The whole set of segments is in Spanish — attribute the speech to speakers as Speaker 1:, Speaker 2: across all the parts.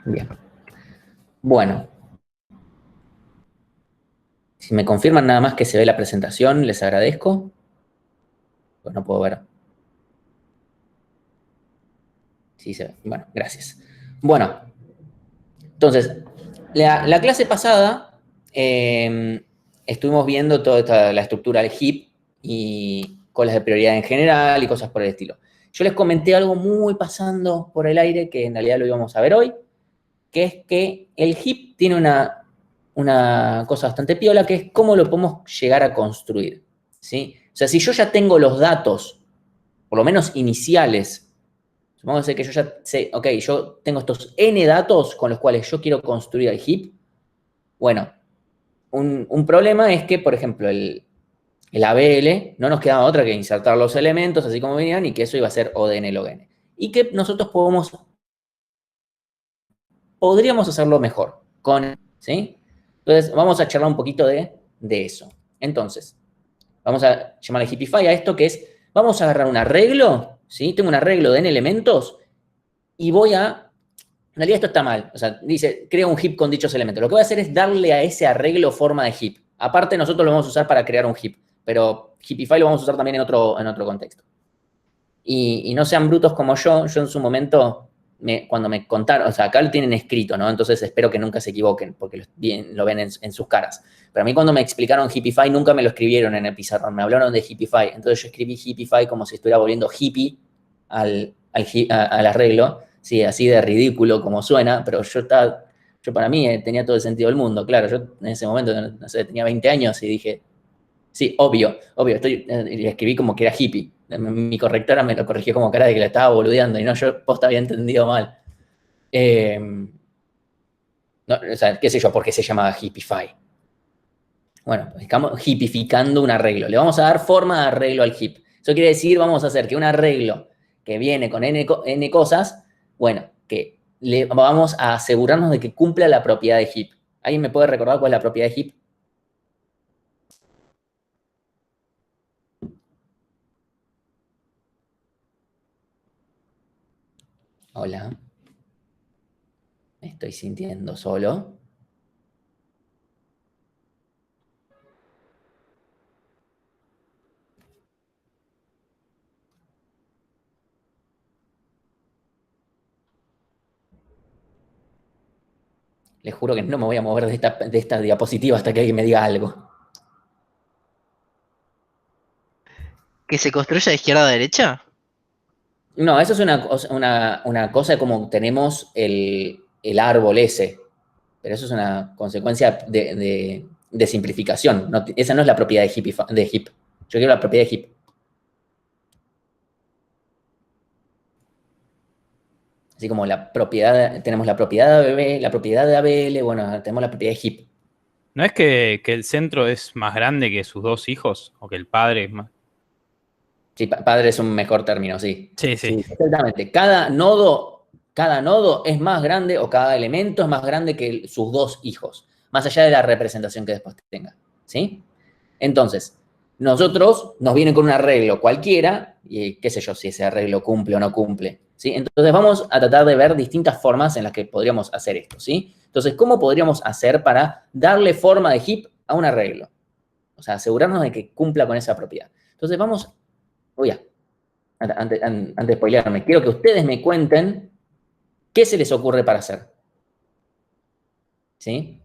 Speaker 1: Bien. Bueno, si me confirman nada más que se ve la presentación, les agradezco. Pues no puedo ver. Sí se ve. Bueno, gracias. Bueno, entonces, la clase pasada estuvimos viendo toda la estructura del HIP y colas de prioridad en general y cosas por el estilo. Yo les comenté algo muy pasando por el aire que en realidad lo íbamos a ver hoy, que es que el HIP tiene una cosa bastante piola, que es cómo lo podemos llegar a construir, ¿sí? O sea, si yo ya tengo los datos, por lo menos iniciales, supongamos que yo ya sé, ok, yo tengo estos N datos con los cuales yo quiero construir el heap. Bueno, un problema es que, por ejemplo, el ABL no nos quedaba otra que insertar los elementos así como venían y que eso iba a ser O de N log N. Y que nosotros podríamos hacerlo mejor con, ¿sí? Entonces, vamos a charlar un poquito de eso. Entonces, vamos a llamarle Heapify a esto que es, vamos a agarrar un arreglo, ¿sí? Tengo un arreglo de N elementos y voy a en realidad esto está mal. O sea, dice, crea un heap con dichos elementos. Lo que voy a hacer es darle a ese arreglo forma de heap. Aparte, nosotros lo vamos a usar para crear un heap. Pero Heapify lo vamos a usar también en otro contexto. Y no sean brutos como yo en su momento, cuando me contaron, o sea, acá lo tienen escrito, ¿no? Entonces espero que nunca se equivoquen, porque lo ven en sus caras. Pero a mí cuando me explicaron Heapify, nunca me lo escribieron en el pizarrón, me hablaron de Heapify. Entonces yo escribí Heapify como si estuviera volviendo hippie al arreglo, sí, así de ridículo como suena, pero yo para mí tenía todo el sentido del mundo, claro, yo en ese momento, no sé, tenía 20 años y dije, sí, obvio, le escribí como que era hippie. Mi correctora me lo corrigió como cara de que la estaba boludeando y no, yo posta había entendido mal. Eh, no, o sea, qué sé yo, por qué se llamaba Hippify. Bueno, estamos hippificando un arreglo. Le vamos a dar forma de arreglo al hip. Eso quiere decir, vamos a hacer que un arreglo que viene con n cosas, bueno, que le vamos a asegurarnos de que cumpla la propiedad de hip. ¿Alguien me puede recordar cuál es la propiedad de hip? Hola, me estoy sintiendo solo. Les juro que no me voy a mover de esta diapositiva hasta que alguien me diga algo.
Speaker 2: ¿Que se construya de izquierda a derecha?
Speaker 1: No, eso es una cosa como tenemos el árbol ese, pero eso es una consecuencia de simplificación. Esa no es la propiedad de heap. Yo quiero la propiedad de heap. Así como tenemos la propiedad de ABB, la propiedad de ABL, bueno, tenemos la propiedad de heap.
Speaker 3: ¿No es que el centro es más grande que sus dos hijos? ¿O que el padre es más?
Speaker 1: Sí, padre es un mejor término, sí.
Speaker 3: Sí, sí.
Speaker 1: Sí, exactamente. Cada nodo es más grande o cada elemento es más grande que sus dos hijos, más allá de la representación que después tenga. ¿Sí? Entonces, nosotros nos vienen con un arreglo cualquiera, y qué sé yo si ese arreglo cumple o no cumple. ¿Sí? Entonces vamos a tratar de ver distintas formas en las que podríamos hacer esto. ¿Sí? Entonces, ¿cómo podríamos hacer para darle forma de heap a un arreglo? O sea, asegurarnos de que cumpla con esa propiedad. Entonces vamos, voy a, antes de spoilearme, quiero que ustedes me cuenten qué se les ocurre para hacer. ¿Sí?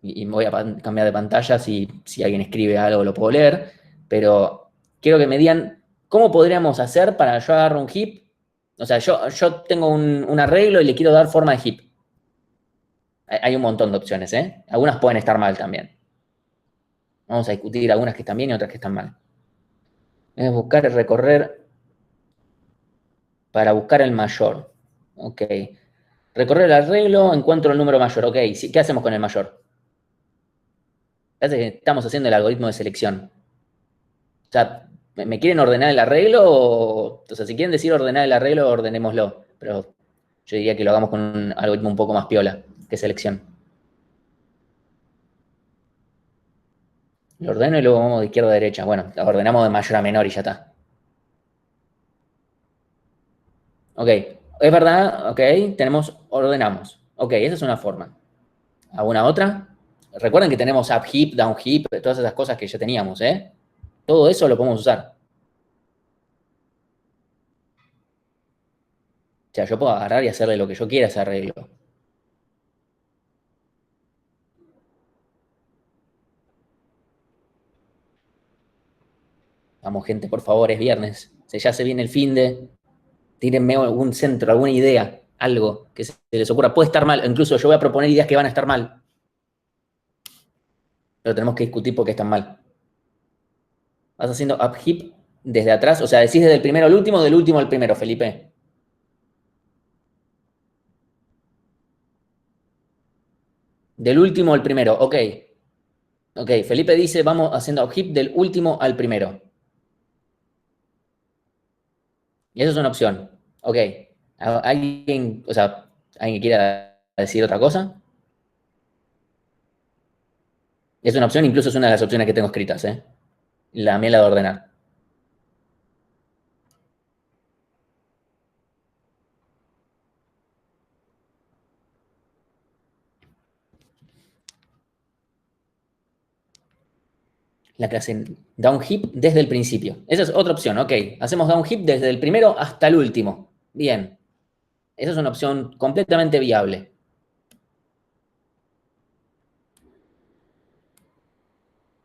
Speaker 1: Y me voy a cambiar de pantalla si alguien escribe algo lo puedo leer, pero quiero que me digan cómo podríamos hacer para yo agarrar un heap. O sea, yo tengo un arreglo y le quiero dar forma de heap. Hay un montón de opciones, ¿eh? Algunas pueden estar mal también. Vamos a discutir algunas que están bien y otras que están mal. Es buscar y recorrer para buscar el mayor. Ok. Recorrer el arreglo, encuentro el número mayor. Ok, sí, ¿qué hacemos con el mayor? Parece que estamos haciendo el algoritmo de selección. O sea, ¿me quieren ordenar el arreglo? O sea, si quieren decir ordenar el arreglo, ordenémoslo. Pero yo diría que lo hagamos con un algoritmo un poco más piola que selección. Lo ordeno y luego vamos de izquierda a derecha. Bueno, lo ordenamos de mayor a menor y ya está. Ok, Es verdad, ok, ordenamos. Ok, esa es una forma. ¿Alguna otra? Recuerden que tenemos up heap, down heap, todas esas cosas que ya teníamos, ¿eh? Todo eso lo podemos usar. O sea, yo puedo agarrar y hacerle lo que yo quiera a ese arreglo. Vamos, gente, por favor, es viernes. Ya se viene el fin de. Tírenme algún centro, alguna idea, algo que se les ocurra. Puede estar mal, incluso yo voy a proponer ideas que van a estar mal. Pero tenemos que discutir por qué están mal. Vas haciendo up heap desde atrás, o sea, decís desde el primero al último, del último al primero, Felipe. Del último al primero, ok. Ok, Felipe dice, vamos haciendo up heap del último al primero. Y eso es una opción. Ok. ¿Alguien, o sea, alguien que quiera decir otra cosa? Es una opción, incluso es una de las opciones que tengo escritas, ¿eh? La mía la de ordenar. La clase down heap desde el principio. Esa es otra opción, ok. Hacemos down heap desde el primero hasta el último. Bien. Esa es una opción completamente viable.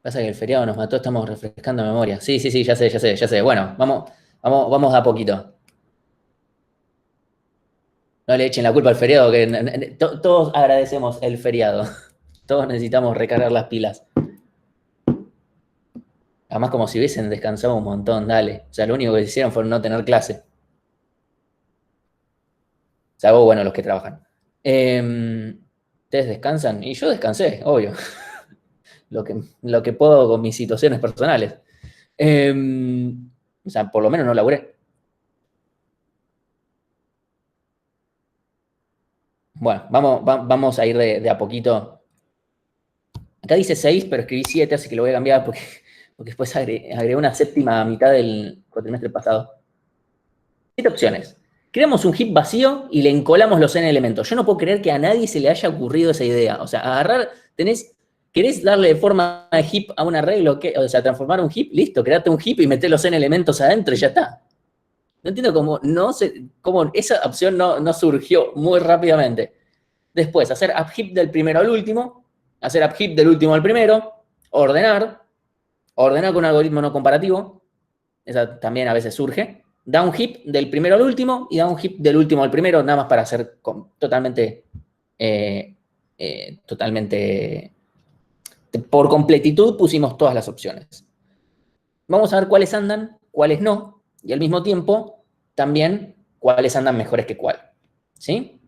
Speaker 1: Pasa que el feriado nos mató, estamos refrescando memoria. Sí, ya sé. Bueno, vamos de a poquito. No le echen la culpa al feriado, que todos agradecemos el feriado. Todos necesitamos recargar las pilas. Además, como si hubiesen descansado un montón, dale. O sea, lo único que hicieron fue no tener clase. Salvo, bueno, los que trabajan. ¿Ustedes descansan? Y yo descansé, obvio. Lo que puedo con mis situaciones personales. O sea, por lo menos no laburé. Bueno, vamos a ir de a poquito. Acá dice 6, pero escribí 7, así que lo voy a cambiar porque después agregué una séptima a mitad del cuatrimestre pasado. 7 opciones. Creamos un heap vacío y le encolamos los n elementos. Yo no puedo creer que a nadie se le haya ocurrido esa idea. O sea, agarrar, ¿querés darle forma de heap a un arreglo? O sea, transformar un heap, listo, create un heap y meté los n elementos adentro y ya está. No entiendo cómo esa opción no surgió muy rápidamente. Después, hacer up heap del primero al último, hacer up heap del último al primero, ordenar con un algoritmo no comparativo, esa también a veces surge, down heap del primero al último y down heap del último al primero, nada más para hacer totalmente por completitud pusimos todas las opciones. Vamos a ver cuáles andan, cuáles no, y al mismo tiempo también cuáles andan mejores que cuál. ¿Sí?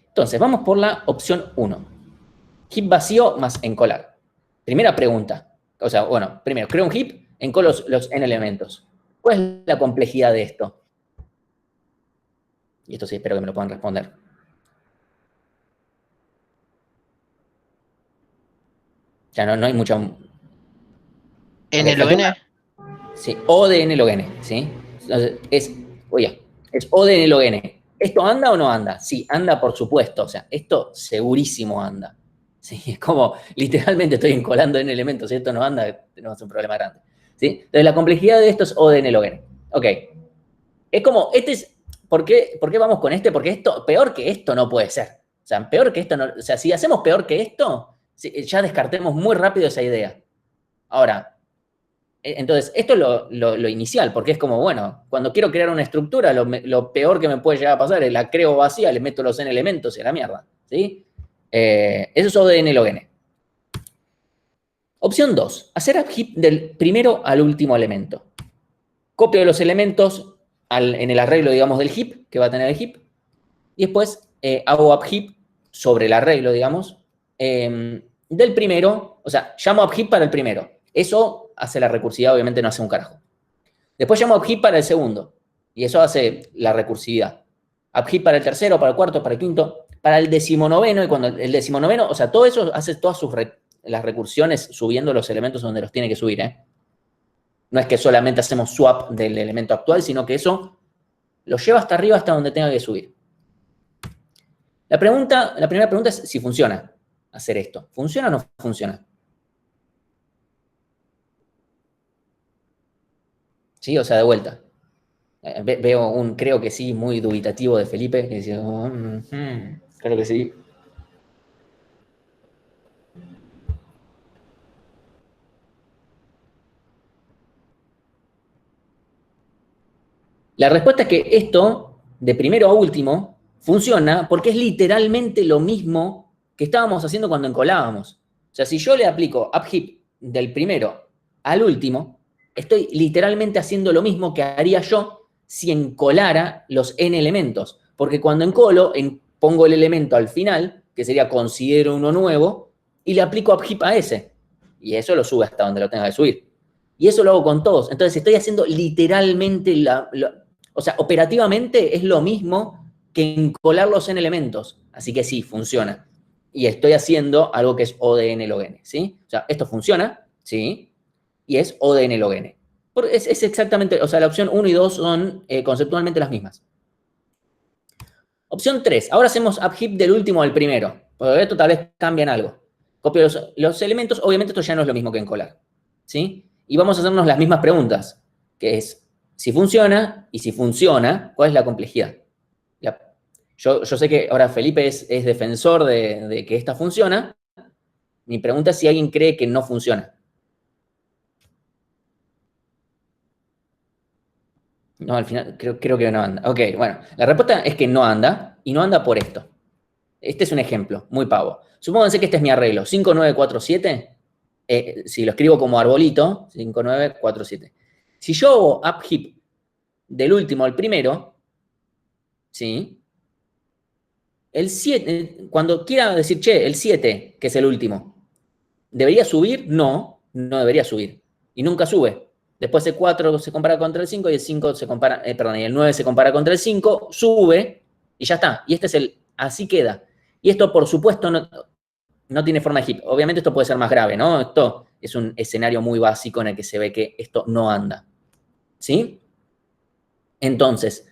Speaker 1: Entonces, vamos por la opción 1. Heap vacío más encolar. Primera pregunta. O sea, bueno, primero, creo un heap, encolo los n elementos. ¿Cuál es la complejidad de esto? Y esto sí espero que me lo puedan responder. Ya no hay mucha...
Speaker 2: ¿N log n?
Speaker 1: Sí, O de n log n, ¿sí? Entonces, es O de n log n. ¿Esto anda o no anda? Sí, anda por supuesto. O sea, esto segurísimo anda. Sí, es como, literalmente estoy encolando n elementos. Si esto no anda, tenemos un problema grande. ¿Sí? Entonces, la complejidad de esto es O de n log n. Ok. Es como, ¿por qué vamos con este? Porque esto, peor que esto no puede ser. O sea, peor que esto no, o sea, si hacemos peor que esto, ya descartemos muy rápido esa idea. Ahora, entonces, esto es lo inicial, porque es como, bueno, cuando quiero crear una estructura, lo peor que me puede llegar a pasar es la creo vacía, le meto los n elementos y a la mierda, ¿sí? Eso es O de n log n. Opción 2, hacer up heap del primero al último elemento. Copio los elementos en el arreglo, digamos, del heap, que va a tener el heap, y después hago up heap sobre el arreglo, digamos, del primero, o sea, llamo up heap para el primero. Eso hace la recursividad, obviamente no hace un carajo. Después llamo up heap para el segundo, y eso hace la recursividad. Up heap para el tercero, para el cuarto, para el quinto, para el decimonoveno, y cuando el decimonoveno, o sea, todo eso hace todas las recursiones subiendo los elementos donde los tiene que subir, ¿eh? No es que solamente hacemos swap del elemento actual, sino que eso lo lleva hasta arriba hasta donde tenga que subir. La primera pregunta es si funciona hacer esto. ¿Funciona o no funciona? ¿Sí? O sea, de vuelta. Veo un creo que sí muy dubitativo de Felipe, que dice, creo que sí. La respuesta es que esto, de primero a último, funciona porque es literalmente lo mismo que estábamos haciendo cuando encolábamos. O sea, si yo le aplico upheap del primero al último, estoy literalmente haciendo lo mismo que haría yo si encolara los n elementos. Porque cuando encolo, pongo el elemento al final, que sería considero uno nuevo, y le aplico upheap a ese. Y eso lo sube hasta donde lo tenga que subir. Y eso lo hago con todos. Entonces estoy haciendo literalmente o sea, operativamente es lo mismo que encolarlos en elementos. Así que sí, funciona. Y estoy haciendo algo que es O de n log n, ¿sí? O sea, esto funciona, ¿sí? Y es O de n log n. Es exactamente, o sea, la opción 1 y 2 son conceptualmente las mismas. Opción 3. Ahora hacemos upheap del último al primero. Porque esto tal vez cambian algo. Copio los elementos. Obviamente esto ya no es lo mismo que encolar, ¿sí? Y vamos a hacernos las mismas preguntas, que es si funciona y si funciona, ¿cuál es la complejidad? Yo sé que ahora Felipe es defensor de que esta funciona. Mi pregunta es si alguien cree que no funciona. No, al final creo que no anda. Ok, bueno, la respuesta es que no anda, y no anda por esto. Este es un ejemplo, muy pavo. Supónganse que este es mi arreglo, 5947. Si lo escribo como arbolito, 5947. Si yo hago upheap del último al primero, ¿sí? El 7, cuando quiera decir, che, el 7, que es el último, ¿debería subir? No, no debería subir. Y nunca sube. Después el 4 se compara contra el 5 y el 5 se compara, y el 9 se compara contra el 5, sube y ya está. Y este es así queda. Y esto, por supuesto, no tiene forma de heap. Obviamente esto puede ser más grave, ¿no? Esto es un escenario muy básico en el que se ve que esto no anda. ¿Sí? Entonces,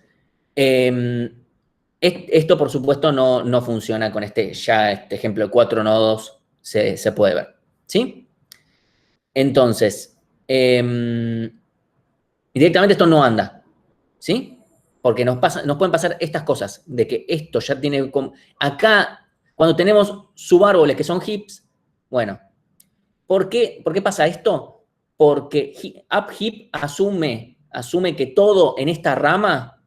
Speaker 1: esto por supuesto no funciona con este ejemplo de 4 nodos se puede ver. ¿Sí? Entonces, directamente esto no anda. ¿Sí? Porque nos pueden pasar estas cosas, de que esto ya tiene... Acá, cuando tenemos subárboles que son heaps, bueno, ¿por qué pasa esto? Porque upheap asume que todo en esta rama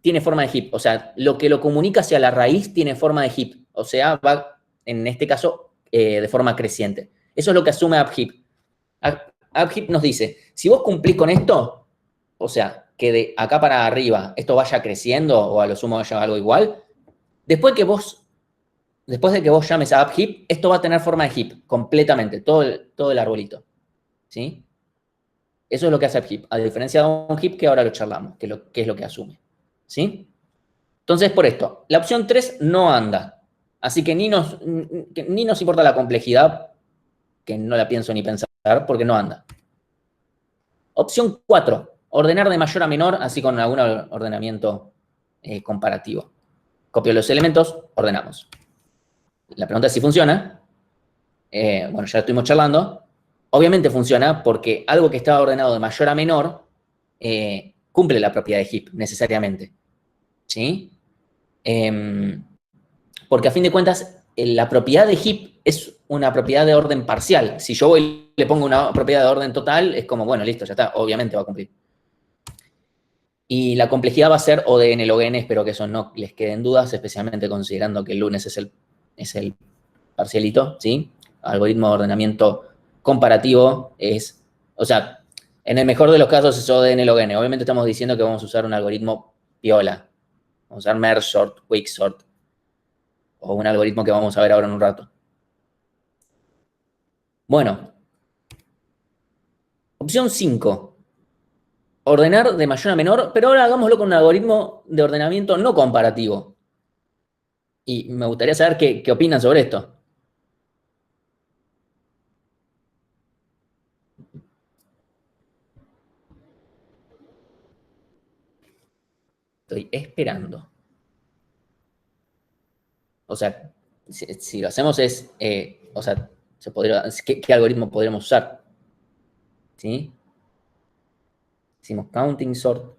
Speaker 1: tiene forma de heap. O sea, lo que lo comunica hacia la raíz tiene forma de heap. O sea, va, en este caso, de forma creciente. Eso es lo que asume upheap. Upheap nos dice, si vos cumplís con esto, o sea, que de acá para arriba esto vaya creciendo o a lo sumo vaya algo igual, después de que vos llames a upheap, esto va a tener forma de heap, completamente, todo el arbolito. ¿Sí? Eso es lo que hace upheap, a diferencia de un heap que ahora lo charlamos, que es lo que asume. ¿Sí? Entonces, por esto, la opción 3 no anda. Así que ni nos importa la complejidad, que no la pienso ni pensar, porque no anda. Opción 4, ordenar de mayor a menor, así con algún ordenamiento comparativo. Copio los elementos, ordenamos. La pregunta es si funciona. Bueno, ya estuvimos charlando. Obviamente funciona porque algo que está ordenado de mayor a menor cumple la propiedad de heap, necesariamente. ¿Sí? Porque a fin de cuentas, la propiedad de heap es una propiedad de orden parcial. Si yo le pongo una propiedad de orden total, es como, bueno, listo, ya está, obviamente va a cumplir. Y la complejidad va a ser O de n log n, espero que eso no les queden dudas, especialmente considerando que el lunes es el parcialito, ¿sí? Algoritmo de ordenamiento comparativo es, o sea, en el mejor de los casos es O de n log n. Obviamente estamos diciendo que vamos a usar un algoritmo piola. Vamos a usar merge sort, quicksort, o un algoritmo que vamos a ver ahora en un rato. Bueno, opción 5. Ordenar de mayor a menor, pero ahora hagámoslo con un algoritmo de ordenamiento no comparativo. Y me gustaría saber qué opinan sobre esto. Estoy esperando. O sea, si lo hacemos es, o sea, ¿qué algoritmo podríamos usar? ¿Sí? Hicimos counting sort.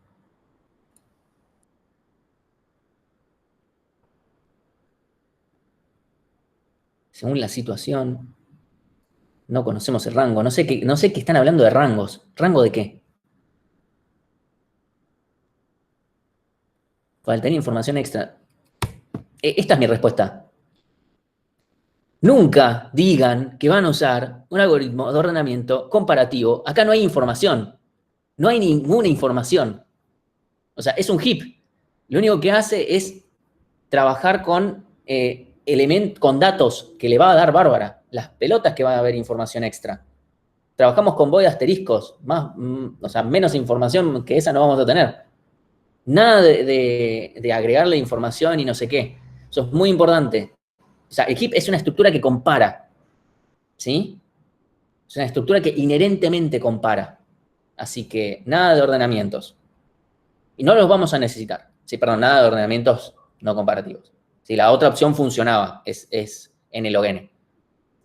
Speaker 1: Según la situación, no conocemos el rango. No sé qué están hablando de rangos. ¿Rango de qué? Faltaría información extra. Esta es mi respuesta. Nunca digan que van a usar un algoritmo de ordenamiento comparativo. Acá no hay información. No hay ninguna información. O sea, es un heap. Lo único que hace es trabajar con con datos que le va a dar Bárbara. Las pelotas que va a haber información extra. Trabajamos con void asteriscos. O sea, menos información que esa no vamos a tener. Nada de agregarle información y no sé qué. Eso es muy importante. O sea, el heap es una estructura que compara. ¿Sí? Es una estructura que inherentemente compara. Así que nada de ordenamientos. Y no los vamos a necesitar. Sí, perdón, nada de ordenamientos no comparativos. Sí, la otra opción funcionaba, es NLOGN.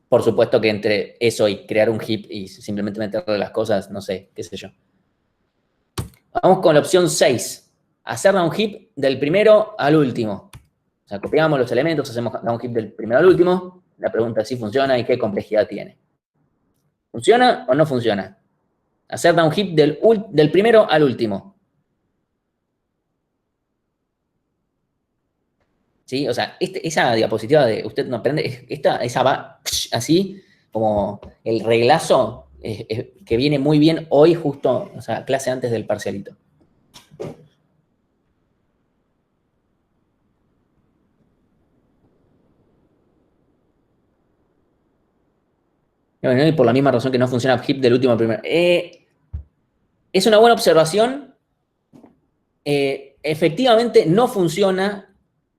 Speaker 1: Por supuesto que entre eso y crear un heap y simplemente meterle las cosas, no sé, qué sé yo. Vamos con la opción 6. Hacer un heap del primero al último. O sea, copiamos los elementos, hacemos un heap del primero al último. La pregunta es si funciona y qué complejidad tiene. ¿Funciona o no funciona? Hacer un heap del primero al último. ¿Sí? O sea, esa diapositiva de usted no aprende, esa va así, como el reglazo que viene muy bien hoy, justo, o sea, clase antes del parcialito. Y por la misma razón que no funciona heap del último al primero. Es una buena observación. Efectivamente no funciona.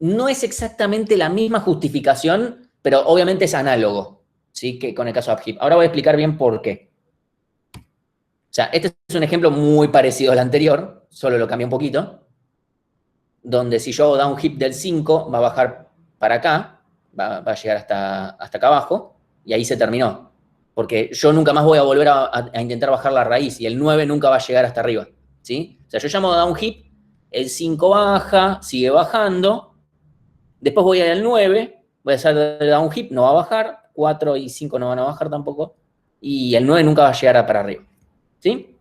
Speaker 1: No es exactamente la misma justificación, pero obviamente es análogo, ¿sí? Que con el caso de AppHeap. Ahora voy a explicar bien por qué. O sea, este es un ejemplo muy parecido al anterior, solo lo cambié un poquito, donde si yo hago un heap del 5, va a bajar para acá, va a llegar hasta acá abajo, y ahí se terminó. Porque yo nunca más voy a volver a intentar bajar la raíz, y el 9 nunca va a llegar hasta arriba, ¿sí? O sea, yo llamo down heap, el 5 baja, sigue bajando. Después voy al 9, voy a hacer down heap, no va a bajar, 4 y 5 no van a bajar tampoco, y el 9 nunca va a llegar para arriba. ¿Sí?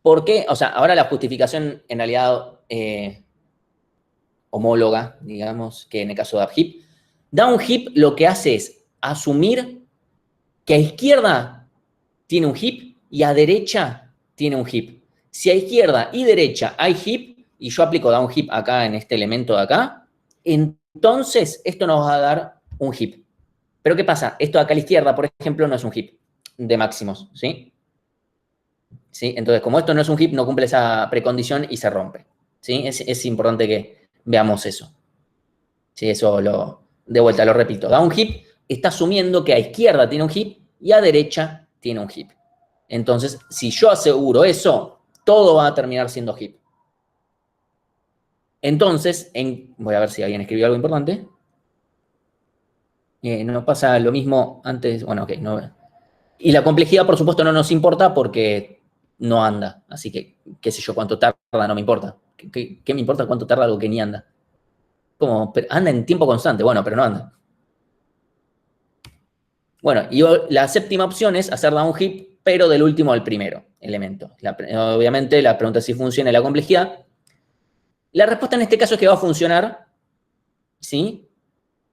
Speaker 1: ¿Por qué? O sea, ahora la justificación en realidad homóloga, digamos, que en el caso de AppHeap. Down heap lo que hace es asumir que a izquierda tiene un heap y a derecha tiene un heap. Si a izquierda y derecha hay heap, y yo aplico down heap acá en este elemento de acá, entonces esto nos va a dar un heap. Pero ¿qué pasa? Esto de acá a la izquierda, por ejemplo, no es un heap de máximos, ¿sí? ¿Sí? Entonces, como esto no es un heap, no cumple esa precondición y se rompe. ¿Sí? Es importante que veamos eso. ¿Sí? Eso de vuelta lo repito. Down heap está asumiendo que a izquierda tiene un heap y a derecha tiene un heap. Entonces, si yo aseguro eso, todo va a terminar siendo heap. Entonces, voy a ver si alguien escribió algo importante. No pasa lo mismo antes. Bueno, ok. No. Y la complejidad, por supuesto, no nos importa porque no anda. Así que, qué sé yo, cuánto tarda, no me importa. ¿Qué me importa cuánto tarda algo que ni anda? Como, anda en tiempo constante. Bueno, pero no anda. Bueno, y la séptima opción es hacer down heap, pero del último al primero elemento. Obviamente, la pregunta es si funciona la complejidad. La respuesta en este caso es que va a funcionar, ¿sí?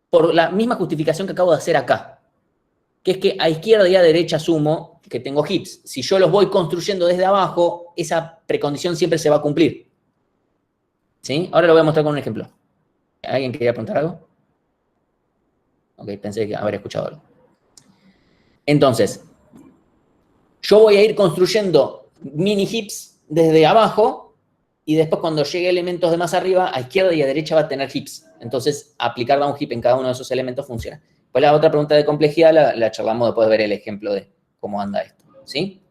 Speaker 1: Por la misma justificación que acabo de hacer acá, que es que a izquierda y a derecha asumo que tengo heaps. Si yo los voy construyendo desde abajo, esa precondición siempre se va a cumplir. ¿Sí? Ahora lo voy a mostrar con un ejemplo. ¿Alguien quería preguntar algo? Ok, pensé que haber escuchado algo. Entonces, yo voy a ir construyendo mini heaps desde abajo y después cuando llegue elementos de más arriba, a izquierda y a derecha va a tener heaps. Entonces, aplicar down heap en cada uno de esos elementos funciona. Pues la otra pregunta de complejidad la charlamos después de ver el ejemplo de cómo anda esto, ¿sí?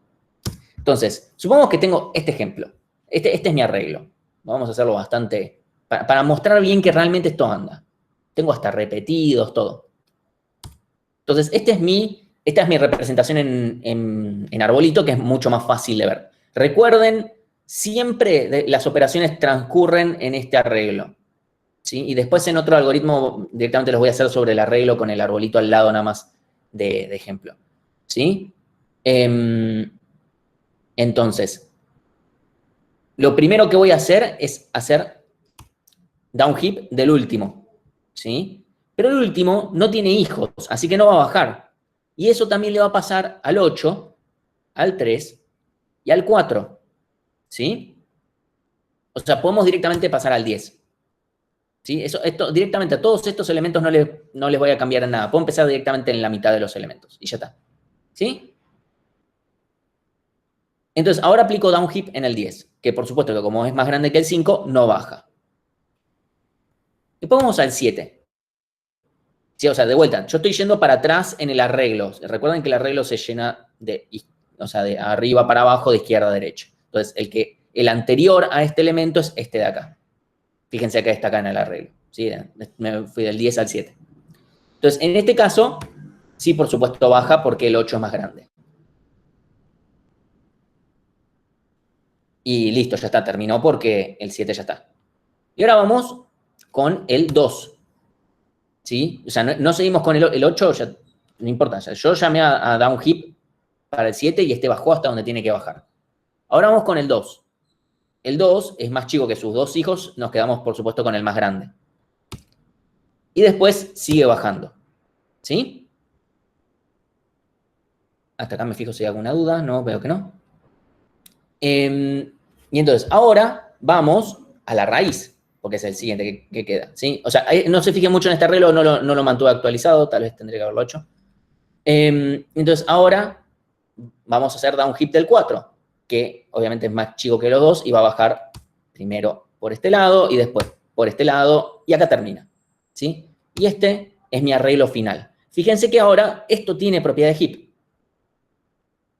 Speaker 1: Entonces, supongamos que tengo este ejemplo. Este es mi arreglo. Vamos a hacerlo bastante, para mostrar bien que realmente esto anda. Tengo hasta repetidos, todo. Entonces, esta es mi representación en arbolito, que es mucho más fácil de ver. Recuerden, siempre las operaciones transcurren en este arreglo, ¿sí? Y después en otro algoritmo directamente los voy a hacer sobre el arreglo con el arbolito al lado nada más de ejemplo, ¿sí? Entonces, lo primero que voy a hacer es hacer downheap del último, ¿sí? Pero el último no tiene hijos, así que no va a bajar. Y eso también le va a pasar al 8, al 3 y al 4, ¿sí? O sea, podemos directamente pasar al 10. ¿Sí? Esto directamente a todos estos elementos no les voy a cambiar nada. Puedo empezar directamente en la mitad de los elementos y ya está. ¿Sí? Entonces, ahora aplico downheap en el 10, que por supuesto que como es más grande que el 5, no baja. Después vamos al 7. Sí, o sea, de vuelta, yo estoy yendo para atrás en el arreglo. Recuerden que el arreglo se llena de arriba para abajo, de izquierda a derecha. Entonces, el anterior a este elemento es este de acá. Fíjense que está acá en el arreglo, ¿sí? Me fui del 10 al 7. Entonces, en este caso, sí, por supuesto, baja porque el 8 es más grande. Y listo, ya está, terminó porque el 7 ya está. Y ahora vamos con el 2. ¿Sí? O sea, no seguimos con el 8, ya, no importa. Yo llamé a downheap para el 7 y este bajó hasta donde tiene que bajar. Ahora vamos con el 2. El 2 es más chico que sus dos hijos, nos quedamos, por supuesto, con el más grande. Y después sigue bajando. ¿Sí? Hasta acá me fijo si hay alguna duda. No, veo que no. Y entonces, ahora vamos a la raíz, porque es el siguiente que queda, ¿sí? O sea, no se fijen mucho en este arreglo, no lo mantuve actualizado, tal vez tendría que haberlo hecho. Entonces, ahora vamos a hacer downheap del 4, que obviamente es más chico que los dos y va a bajar primero por este lado y después por este lado y acá termina, ¿sí? Y este es mi arreglo final. Fíjense que ahora esto tiene propiedad de heap,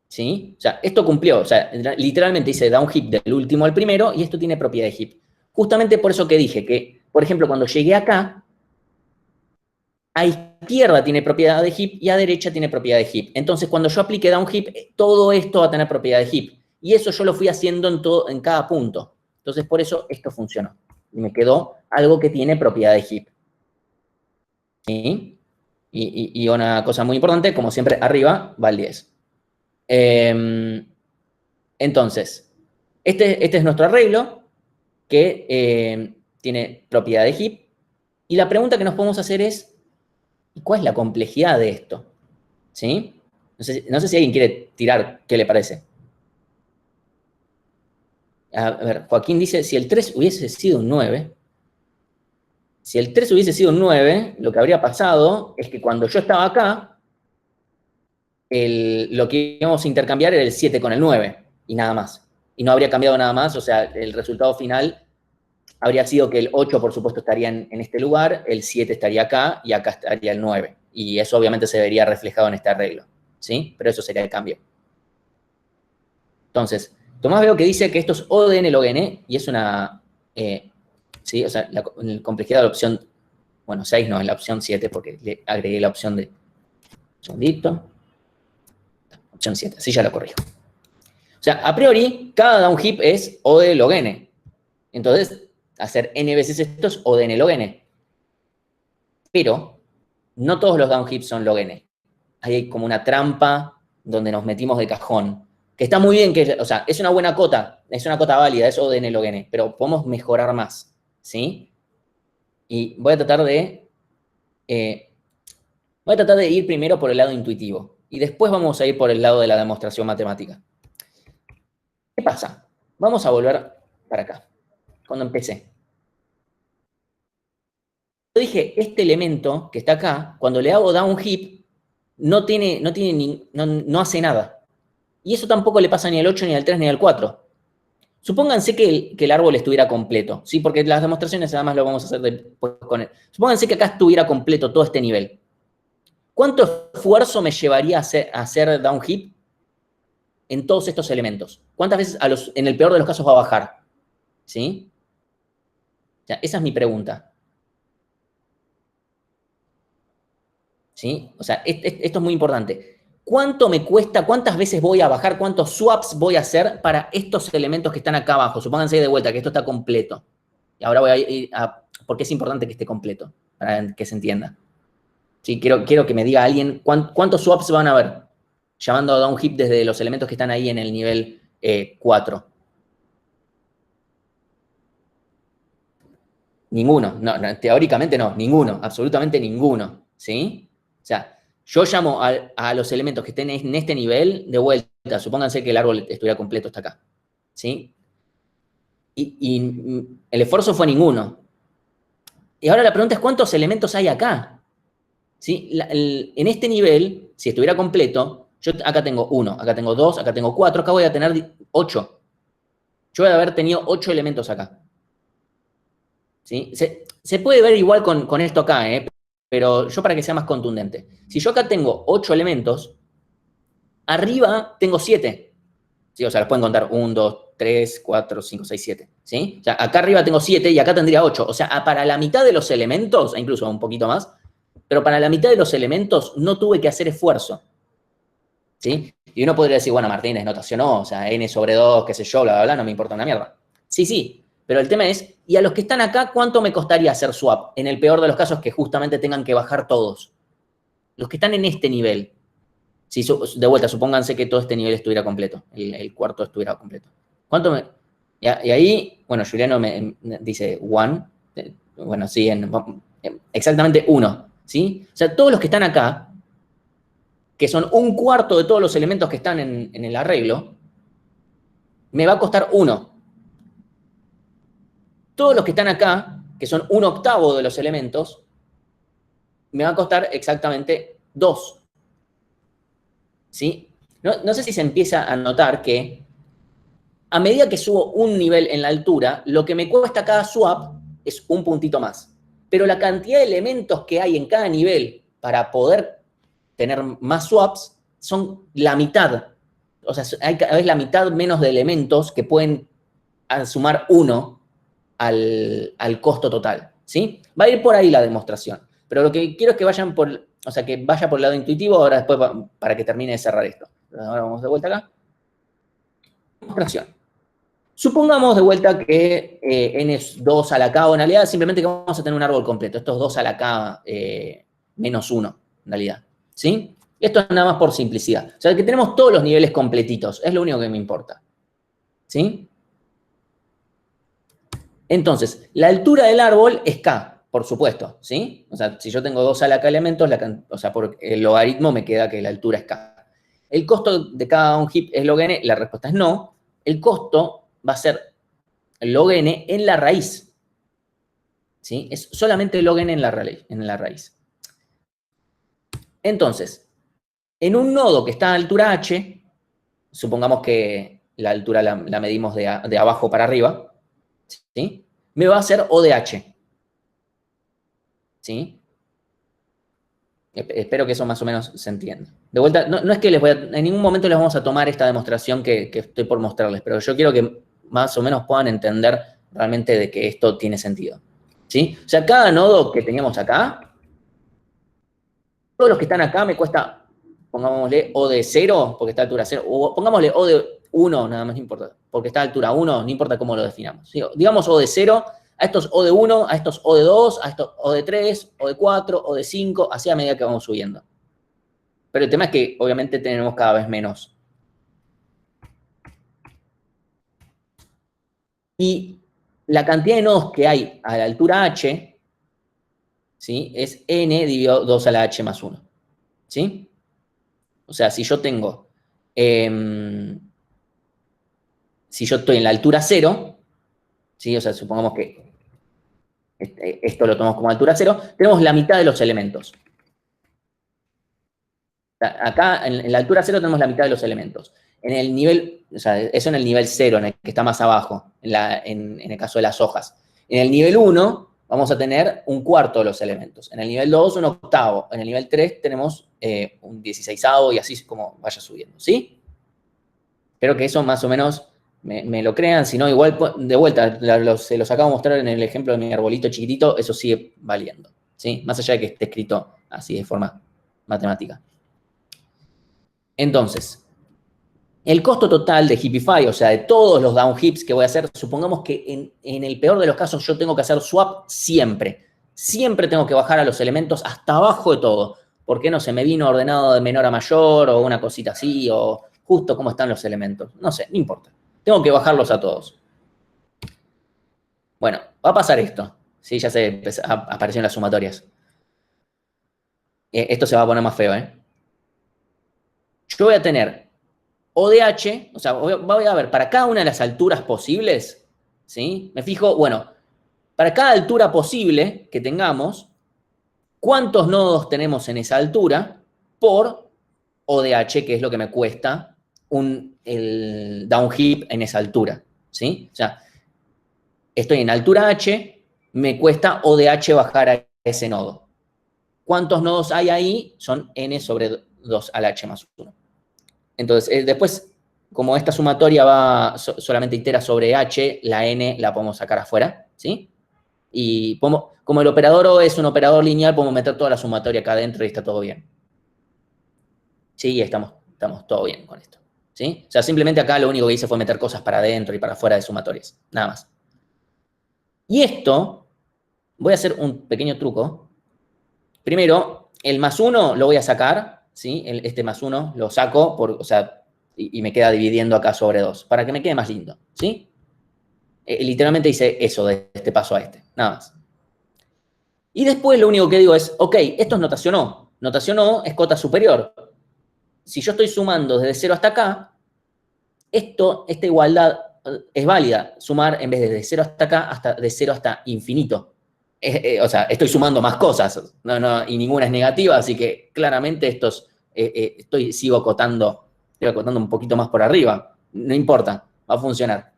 Speaker 1: ¿sí? O sea, esto cumplió, o sea, literalmente hice downheap del último al primero y esto tiene propiedad de heap. Justamente por eso que dije que, por ejemplo, cuando llegué acá, a izquierda tiene propiedad de heap y a derecha tiene propiedad de heap. Entonces, cuando yo aplique downheap, todo esto va a tener propiedad de heap. Y eso yo lo fui haciendo en cada punto. Entonces, por eso esto funcionó. Y me quedó algo que tiene propiedad de heap. ¿Sí? Y una cosa muy importante, como siempre, arriba va el 10. Entonces, este es nuestro arreglo que tiene propiedad de heap. Y la pregunta que nos podemos hacer es, ¿cuál es la complejidad de esto? ¿Sí? No sé si alguien quiere tirar, ¿qué le parece? A ver, Joaquín dice, si el 3 hubiese sido un 9, si el 3 hubiese sido un 9, lo que habría pasado es que cuando yo estaba acá, lo que íbamos a intercambiar era el 7 con el 9, y nada más. Y no habría cambiado nada más, o sea, el resultado final habría sido que el 8, por supuesto, estaría en este lugar, el 7 estaría acá, y acá estaría el 9. Y eso obviamente se vería reflejado en este arreglo, ¿sí? Pero eso sería el cambio. Entonces, Tomás veo que dice que esto es O de n log n, y es una, ¿sí? O sea, la complejidad de la opción, bueno, 6 no, es la opción 7, porque le agregué la opción de, un segundito, opción 7, así ya lo corrijo. O sea, a priori, cada downheap es O de log n. Entonces, hacer n veces esto es O de n log n. Pero no todos los downheaps son log n. Hay como una trampa donde nos metimos de cajón. Que está muy bien, o sea, es una buena cota, es una cota válida, es O de n log n, pero podemos mejorar más, ¿sí? Y voy a tratar de ir primero por el lado intuitivo. Y después vamos a ir por el lado de la demostración matemática. ¿Qué pasa? Vamos a volver para acá. Cuando empecé. Yo dije, este elemento que está acá, cuando le hago downheap, no hace nada. Y eso tampoco le pasa ni al 8, ni al 3, ni al 4. Supónganse que el árbol estuviera completo, ¿sí? Porque las demostraciones además lo vamos a hacer después con él. Supónganse que acá estuviera completo todo este nivel. ¿Cuánto esfuerzo me llevaría a hacer downheap en todos estos elementos? ¿Cuántas veces en el peor de los casos va a bajar? ¿Sí? O sea, esa es mi pregunta. ¿Sí? O sea, esto es muy importante. ¿Cuánto me cuesta, cuántas veces voy a bajar, cuántos swaps voy a hacer para estos elementos que están acá abajo? Supónganse de vuelta que esto está completo. Y ahora voy a ir a... ¿Por qué es importante que esté completo? Para que se entienda. ¿Sí? Quiero que me diga alguien cuántos swaps van a haber. Llamando a un heap desde los elementos que están ahí en el nivel 4. Ninguno. No, teóricamente no. Ninguno. Absolutamente ninguno. ¿Sí? O sea, yo llamo a los elementos que estén en este nivel de vuelta. Supónganse que el árbol estuviera completo hasta acá. ¿Sí? Y el esfuerzo fue ninguno. Y ahora la pregunta es, ¿cuántos elementos hay acá? ¿Sí? En este nivel, si estuviera completo, yo acá tengo 1, acá tengo 2, acá tengo 4, acá voy a tener 8. Yo voy a haber tenido 8 elementos acá. ¿Sí? Se puede ver igual con esto acá, pero yo para que sea más contundente. Si yo acá tengo 8 elementos, arriba tengo 7. ¿Sí? O sea, los pueden contar 1, 2, 3, 4, 5, 6, 7. ¿Sí? O sea, acá arriba tengo 7 y acá tendría 8. O sea, para la mitad de los elementos, e incluso un poquito más, pero para la mitad de los elementos no tuve que hacer esfuerzo. ¿Sí? Y uno podría decir, bueno, Martín, es notación, no, o sea, n sobre 2, qué sé yo, bla, bla, bla, no me importa una mierda. Sí, pero el tema es, ¿y a los que están acá cuánto me costaría hacer swap? En el peor de los casos que justamente tengan que bajar todos. Los que están en este nivel. Si de vuelta, supónganse que todo este nivel estuviera completo, el cuarto estuviera completo. ¿Cuánto me...? Y ahí, bueno, Juliano me dice one. Bueno, sí, exactamente 1. ¿Sí? O sea, todos los que están acá, que son un cuarto de todos los elementos que están en el arreglo, me va a costar 1. Todos los que están acá, que son 1/8 de los elementos, me va a costar exactamente 2. ¿Sí? No sé si se empieza a notar que a medida que subo un nivel en la altura, lo que me cuesta cada swap es un puntito más. Pero la cantidad de elementos que hay en cada nivel para poder tener más swaps son la mitad. O sea, hay cada vez la mitad menos de elementos que pueden sumar 1 al costo total. ¿Sí? Va a ir por ahí la demostración. Pero lo que quiero es que vayan por, o sea, que vaya por el lado intuitivo ahora después para que termine de cerrar esto. Ahora vamos de vuelta acá. Demostración. Supongamos de vuelta que n es 2 a la k, o en realidad simplemente que vamos a tener un árbol completo. Esto es 2 a la k menos 1, en realidad. ¿Sí? Esto es nada más por simplicidad. O sea, que tenemos todos los niveles completitos. Es lo único que me importa. ¿Sí? Entonces, la altura del árbol es k, por supuesto. ¿Sí? O sea, si yo tengo 2 a la k elementos, o sea, por el logaritmo me queda que la altura es k. ¿El costo de cada un heap es log n? La respuesta es no. El costo va a ser log n en la raíz. ¿Sí? Es solamente log n en la raíz. Entonces, en un nodo que está a altura h, supongamos que la altura la medimos de abajo para arriba, ¿sí? Me va a hacer O de h. ¿Sí? Espero que eso más o menos se entienda. De vuelta, no es que en ningún momento les vamos a tomar esta demostración que estoy por mostrarles, pero yo quiero que más o menos puedan entender realmente de que esto tiene sentido. ¿Sí? O sea, cada nodo que teníamos acá, todos los que están acá me cuesta, pongámosle O de 0, porque está a altura 0, o pongámosle O de 1, nada más no importa, porque está a altura 1, no importa cómo lo definamos. ¿Sí? Digamos O de 0, a estos O de 1, a estos O de 2, a estos O de 3, O de 4, O de 5, así a medida que vamos subiendo. Pero el tema es que obviamente tenemos cada vez menos. Y la cantidad de nodos que hay a la altura h, ¿sí? Es n dividido 2 a la h más 1. ¿Sí? O sea, si yo tengo, si yo estoy en la altura 0, ¿sí? O sea, supongamos que esto lo tomamos como altura 0, tenemos la mitad de los elementos. Acá, en la altura 0, tenemos la mitad de los elementos. En el nivel, o sea, eso en el nivel 0, en el que está más abajo, en el caso de las hojas. En el nivel 1, vamos a tener un cuarto de los elementos. En el nivel 2, un octavo. En el nivel 3, tenemos un 16avo y así es como vaya subiendo, ¿sí? Espero que eso más o menos me lo crean, si no, igual, de vuelta, se los acabo de mostrar en el ejemplo de mi arbolito chiquitito, eso sigue valiendo, ¿sí? Más allá de que esté escrito así de forma matemática. Entonces, el costo total de Heapify, o sea, de todos los down heaps que voy a hacer, supongamos que en el peor de los casos yo tengo que hacer swap siempre. Siempre tengo que bajar a los elementos hasta abajo de todo. ¿Por qué no se me vino ordenado de menor a mayor o una cosita así o justo cómo están los elementos? No sé, no importa. Tengo que bajarlos a todos. Bueno, va a pasar esto. Sí, ya se aparecieron las sumatorias. Esto se va a poner más feo, ¿eh? Yo voy a tener ODH, o sea, voy a ver, para cada una de las alturas posibles, ¿sí? Me fijo, bueno, para cada altura posible que tengamos, ¿cuántos nodos tenemos en esa altura por ODH, que es lo que me cuesta el down heap en esa altura, ¿sí? O sea, estoy en altura H, me cuesta ODH bajar a ese nodo. ¿Cuántos nodos hay ahí? Son n sobre 2 al h más 1. Entonces, después, como esta sumatoria solamente itera sobre h, la n la podemos sacar afuera, ¿sí? Y como el operador O es un operador lineal, podemos meter toda la sumatoria acá adentro y está todo bien. Sí, estamos todo bien con esto, ¿sí? O sea, simplemente acá lo único que hice fue meter cosas para adentro y para afuera de sumatorias, nada más. Y esto, voy a hacer un pequeño truco. Primero, el más 1 lo voy a sacar, ¿sí? Este más 1 lo saco, o sea, y me queda dividiendo acá sobre 2, para que me quede más lindo, ¿sí? Literalmente hice eso de este paso a este, nada más. Y después lo único que digo es, ok, esto es notación O. Notación O es cota superior. Si yo estoy sumando desde 0 hasta acá, esta igualdad es válida. Sumar en vez de 0 hasta acá, de 0 hasta infinito. O sea, estoy sumando más cosas, y ninguna es negativa, así que claramente sigo acotando un poquito más por arriba. No importa, va a funcionar.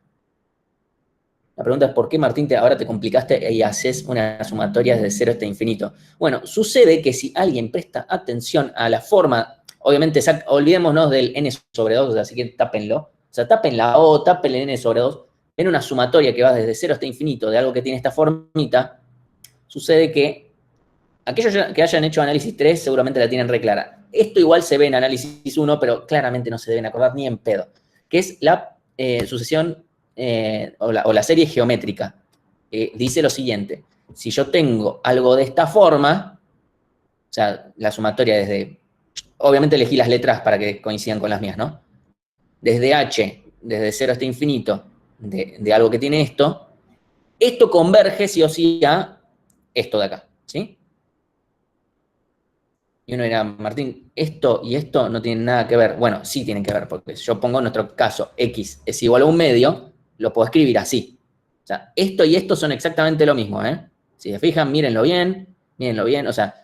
Speaker 1: La pregunta es, ¿por qué, Martín, ahora te complicaste y haces una sumatoria desde 0 hasta infinito? Bueno, sucede que si alguien presta atención a la forma, obviamente, olvidémonos del n sobre 2, así que tápenlo. O sea, tapen la O, tapen el n sobre 2. En una sumatoria que va desde 0 hasta infinito de algo que tiene esta formita, sucede que aquellos que hayan hecho análisis 3 seguramente la tienen re clara. Esto igual se ve en análisis 1, pero claramente no se deben acordar ni en pedo, que es la sucesión o la serie geométrica. Dice lo siguiente: si yo tengo algo de esta forma, o sea, la sumatoria desde, obviamente elegí las letras para que coincidan con las mías, ¿no? Desde h, desde 0 hasta infinito, de algo que tiene esto converge sí o sí a esto de acá, ¿sí? Y uno dirá, Martín, esto y esto no tienen nada que ver. Bueno, sí tienen que ver, porque si yo pongo en nuestro caso x es igual a 1/2, lo puedo escribir así. O sea, esto y esto son exactamente lo mismo, ¿eh? Si se fijan, mírenlo bien, o sea,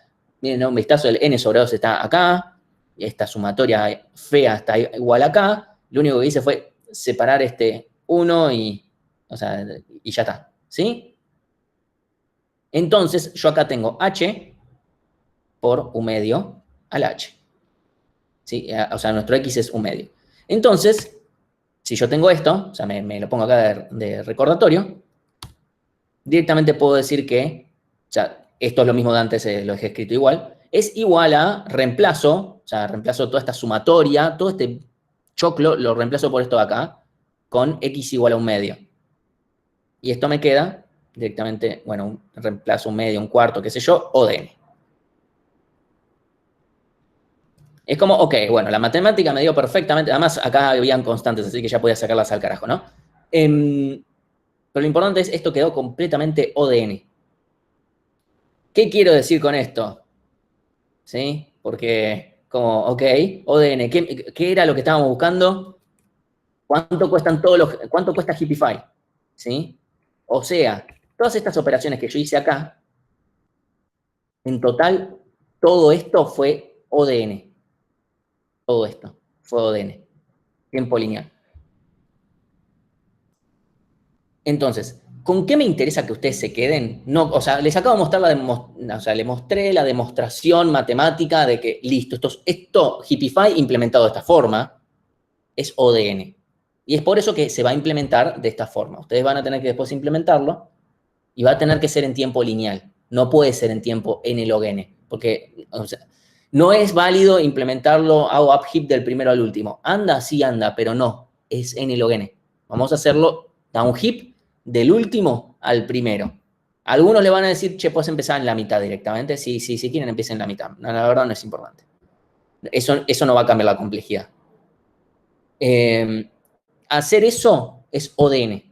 Speaker 1: miren un vistazo, el n sobre 2 está acá, y esta sumatoria fea está igual acá. Lo único que hice fue separar este 1 y ya está, ¿sí? Entonces, yo acá tengo h por 1/2 al h. ¿Sí? O sea, nuestro x es 1/2. Entonces, si yo tengo esto, o sea, me lo pongo acá de recordatorio, directamente puedo decir que, o sea, esto es lo mismo de antes, lo dejé escrito igual, es igual a reemplazo, o sea, reemplazo toda esta sumatoria, todo este choclo, lo reemplazo por esto de acá, con x igual a 1/2. Y esto me queda directamente, bueno, un reemplazo 1/2, 1/4, qué sé yo, o de n. Es como, ok, bueno, la matemática me dio perfectamente, además acá habían constantes, así que ya podía sacarlas al carajo, ¿no? Pero lo importante es, esto quedó completamente ODN. ¿Qué quiero decir con esto? ¿Sí? Porque, como, ok, ODN, ¿qué era lo que estábamos buscando? ¿Cuánto cuesta Heapify? ¿Sí? O sea, todas estas operaciones que yo hice acá, en total, todo esto fue ODN. Todo esto fue ODN. Tiempo lineal. Entonces, ¿con qué me interesa que ustedes se queden? No, o sea, les acabo de mostrar les mostré la demostración matemática de que, listo, esto Heapify implementado de esta forma es ODN. Y es por eso que se va a implementar de esta forma. Ustedes van a tener que después implementarlo y va a tener que ser en tiempo lineal. No puede ser en tiempo n log n, porque o sea, no es válido implementarlo, hago up heap del primero al último. Anda, sí anda, pero no, es n log n. Vamos a hacerlo down heap del último al primero. Algunos le van a decir, che, puedes empezar en la mitad directamente. Sí, sí, si quieren, empiecen en la mitad. No, la verdad no es importante. Eso no va a cambiar la complejidad. Hacer eso es ODN.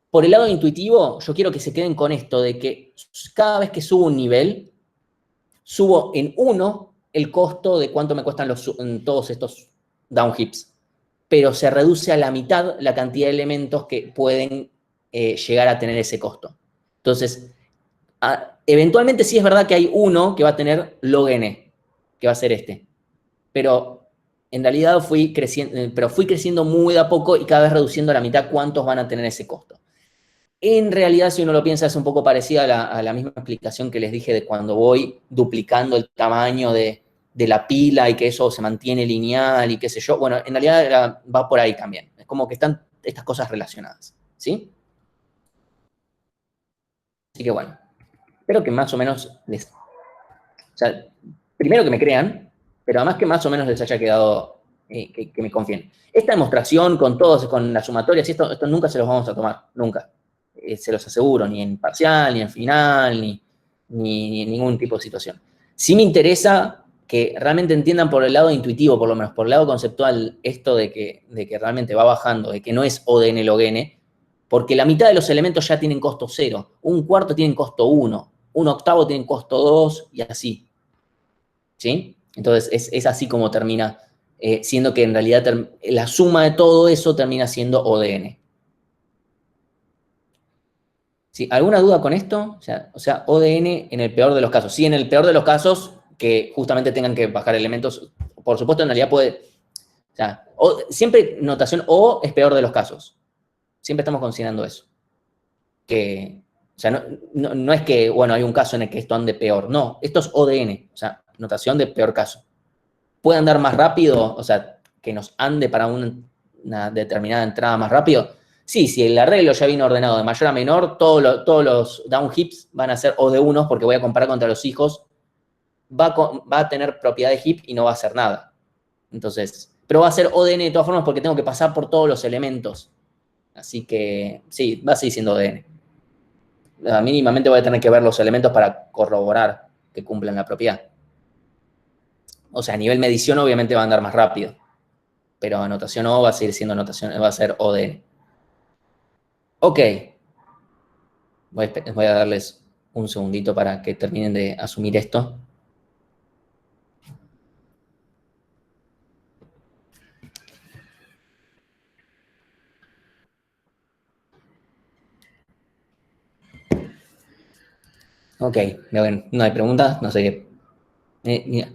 Speaker 1: Por el lado intuitivo, yo quiero que se queden con esto de que cada vez que subo un nivel, subo en 1 el costo de cuánto me cuestan todos estos down heaps, pero se reduce a la mitad la cantidad de elementos que pueden llegar a tener ese costo. Entonces, eventualmente sí es verdad que hay uno que va a tener log n, que va a ser este, pero en realidad fui creciendo muy de a poco y cada vez reduciendo a la mitad cuántos van a tener ese costo. En realidad, si uno lo piensa, es un poco parecida a la misma explicación que les dije de cuando voy duplicando el tamaño de la pila y que eso se mantiene lineal y qué sé yo. Bueno, en realidad va por ahí también. Es como que están estas cosas relacionadas, ¿sí? Así que bueno, espero que más o menos o sea, primero que me crean, pero además que más o menos les haya quedado, que me confíen. Esta demostración con todos, con las sumatorias, esto nunca se los vamos a tomar, nunca. Se los aseguro, ni en parcial, ni en final, ni en ningún tipo de situación. Sí me interesa que realmente entiendan por el lado intuitivo, por lo menos por el lado conceptual, esto de que realmente va bajando, de que no es ODN log n, porque la mitad de los elementos ya tienen costo 0, un cuarto tienen costo 1, un octavo tienen costo 2 y así. ¿Sí? Entonces es así como termina, siendo que en realidad la suma de todo eso termina siendo ODN. ¿Sí? ¿Alguna duda con esto? O sea, ODN en el peor de los casos. Sí, en el peor de los casos, que justamente tengan que bajar elementos. Por supuesto, en realidad puede. O sea, siempre notación O es peor de los casos. Siempre estamos considerando eso. O sea, no es que, bueno, hay un caso en el que esto ande peor. No, esto es ODN. O sea, notación de peor caso. ¿Puede andar más rápido? O sea, que nos ande para una determinada entrada más rápido. Sí, si el arreglo ya viene ordenado de mayor a menor, todos los down heaps van a ser O de unos porque voy a comparar contra los hijos. Va a tener propiedad de heap y no va a hacer nada. Entonces, pero va a ser ODN de todas formas porque tengo que pasar por todos los elementos. Así que, sí, va a seguir siendo ODN. Mínimamente voy a tener que ver los elementos para corroborar que cumplan la propiedad. O sea, a nivel medición obviamente va a andar más rápido. Pero anotación O va a seguir siendo anotación, va a ser ODN. Ok. Voy a darles un segundito para que terminen de asumir esto. Ok, no hay preguntas, no sé qué. Mira.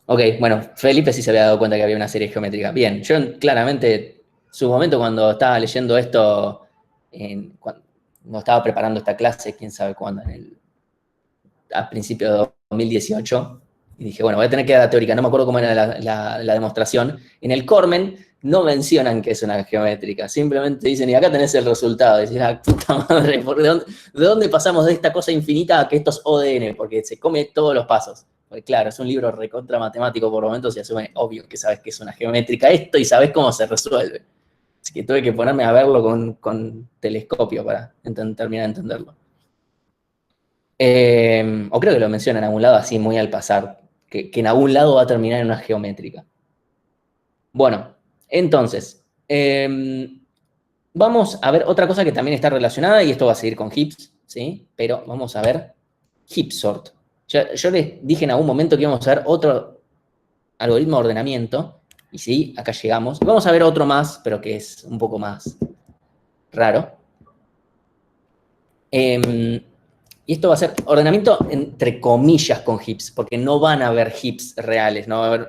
Speaker 1: Ok, bueno, Felipe sí se había dado cuenta que había una serie geométrica. Bien, yo claramente, su momento cuando estaba leyendo esto, cuando estaba preparando esta clase, quién sabe cuándo, a principios de 2018, y dije, bueno, voy a tener que dar la teórica, no me acuerdo cómo era la demostración. En el Cormen no mencionan que es una geométrica, simplemente dicen, y acá tenés el resultado. Y decís, ah, puta madre, ¿de dónde pasamos de esta cosa infinita a que esto es ODN? Porque se come todos los pasos. Porque claro, es un libro recontra matemático por momentos y asume, obvio, que sabes que es una geométrica esto y sabes cómo se resuelve. Así que tuve que ponerme a verlo con telescopio para terminar de entenderlo. O creo que lo menciona en algún lado así muy al pasar, que en algún lado va a terminar en una geométrica. Bueno, entonces, vamos a ver otra cosa que también está relacionada, y esto va a seguir con heaps, ¿sí? Pero vamos a ver heap sort. Yo les dije en algún momento que íbamos a ver otro algoritmo de ordenamiento, y sí, acá llegamos. Vamos a ver otro más, pero que es un poco más raro. Y esto va a ser ordenamiento entre comillas con heaps, porque no van a haber heaps reales, no va a haber